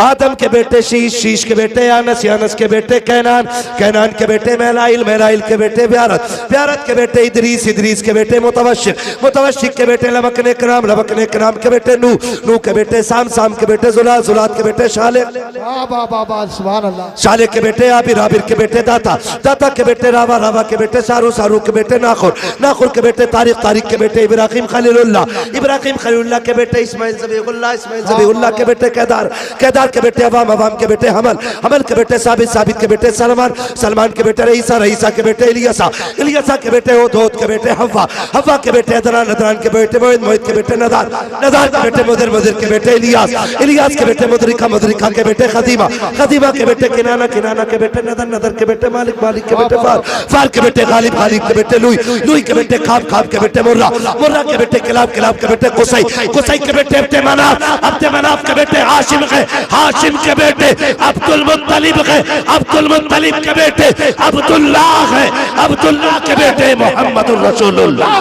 आदम के बेटे शीश, शीश के बेटे यानस, यानस के बेटे कैनान, कैनान के बेटे महलाइल, महलाइल के बेटे ब्यारत, ब्यारत के बेटे इदरीस, इदरीस के बेटे मुतवशिक, मुतवशिक के बेटे लबक ने कराम, लबक ने कराम के बेटे नूह, नूह के बेटे साम, साम के बेटे जुलात, जुलात के बेटे शाले, वाह वाह वाह वाह सुभान अल्लाह। शाले के बेटे आबिर, आबिर के बेटे दाता, दाता के बेटे रावा, रावा के बेटे सारू, सारू के बेटे नाखुर, नाखुर के बेटे तारिक, तारिक के बेटे इब्राहिम खलीलुल्लाह, इब्राहिम खलीलुल्लाह के बेटे इस्माइल ज़बीहुल्लाह, इस्माइल ज़बीहुल्लाह के बेटे केदार, केदार के बेटे अवाम, अवाम के बेटे हमल, हमल के बेटे साबित, साबित के बेटे सलमान, सलमान के बेटे रईसा, रईसा के बेटे इलियासा, इलियासा के बेटे ओद के बेटे हव्वा, हव्वा के बेटे अदनान, अदनान के बेटे मोहित, मोहित के बेटे नदार, नदार के बेटे मुदिर, मुदिर के बेटे इलियास, इलियास के बेटे मुदरिका, मुदरिका के बेटे खदीमा, खदीमा के बेटे किनाना, किनाना के बेटे नदर, नदर के बेटे मालिक, मालिक के बेटे फार, फार के बेटे गालिब, गालिब के बेटे लुई, लुई के बेटे खाब, खाब के बेटे मुर्रा, मुर्रा के बेटे किलाब, किलाब के बेटे कुसै, कुसै के बेटे अब्दे मनाफ, अब्दे मनाफ के बेटे हाशिम है, हाशिम के बेटे अब्दुल मुत्तलिब है, अब्दुल मुत्तलिब के बेटे अब्दुल्लाह है, अब्दुल्लाह के बेटे मोहम्मदुर रसूलुल्लाह।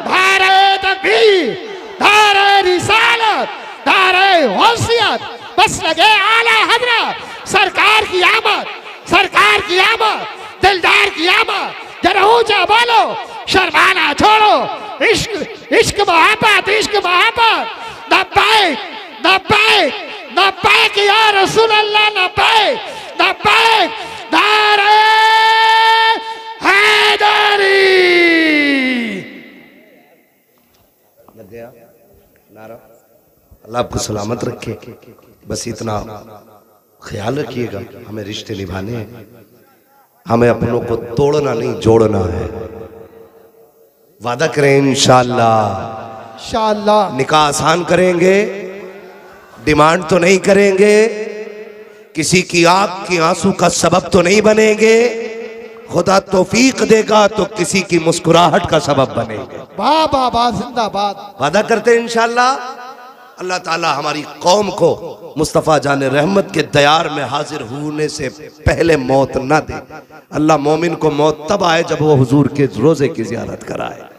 धारे तकबीर, धारे रिसालत, धारे गौसियत, बस लगे आला हजरत सरकार की आमद, सरकार की आमद, दिलदार की आमद। जरा ऊंचा बोलो, शर्माना छोड़ो, इश्क इश्क मोहब्बत, इश्क मोहब्बत। लब्बैक लब्बैक लब्बैक या रसूल अल्लाह, लब्बैक लब्बैक। नारे हैदरी। लग गया नारा। अल्लाह आपको सलामत रखे। बस इतना ख्याल रखिएगा, हमें रिश्ते निभाने हैं, हमें अपनों को तोड़ना नहीं जोड़ना है। वादा करें इंशाअल्लाह, इंशाअल्लाह निकाह आसान करेंगे, डिमांड तो नहीं करेंगे, किसी की आंख की आंसू का सबब तो नहीं बनेंगे, खुदा तौफीक देगा तो किसी की मुस्कुराहट का सबब बनेंगे। वाह वाह वाह जिंदाबाद। वादा करते हैं इंशाअल्लाह। अल्लाह ताला हमारी कौम को मुस्तफ़ा जान रहमत के दयार में हाजिर होने से पहले मौत न दे। अल्लाह मोमिन को मौत तब आए जब वो हुजूर के रोजे की ज़ियारत कराए।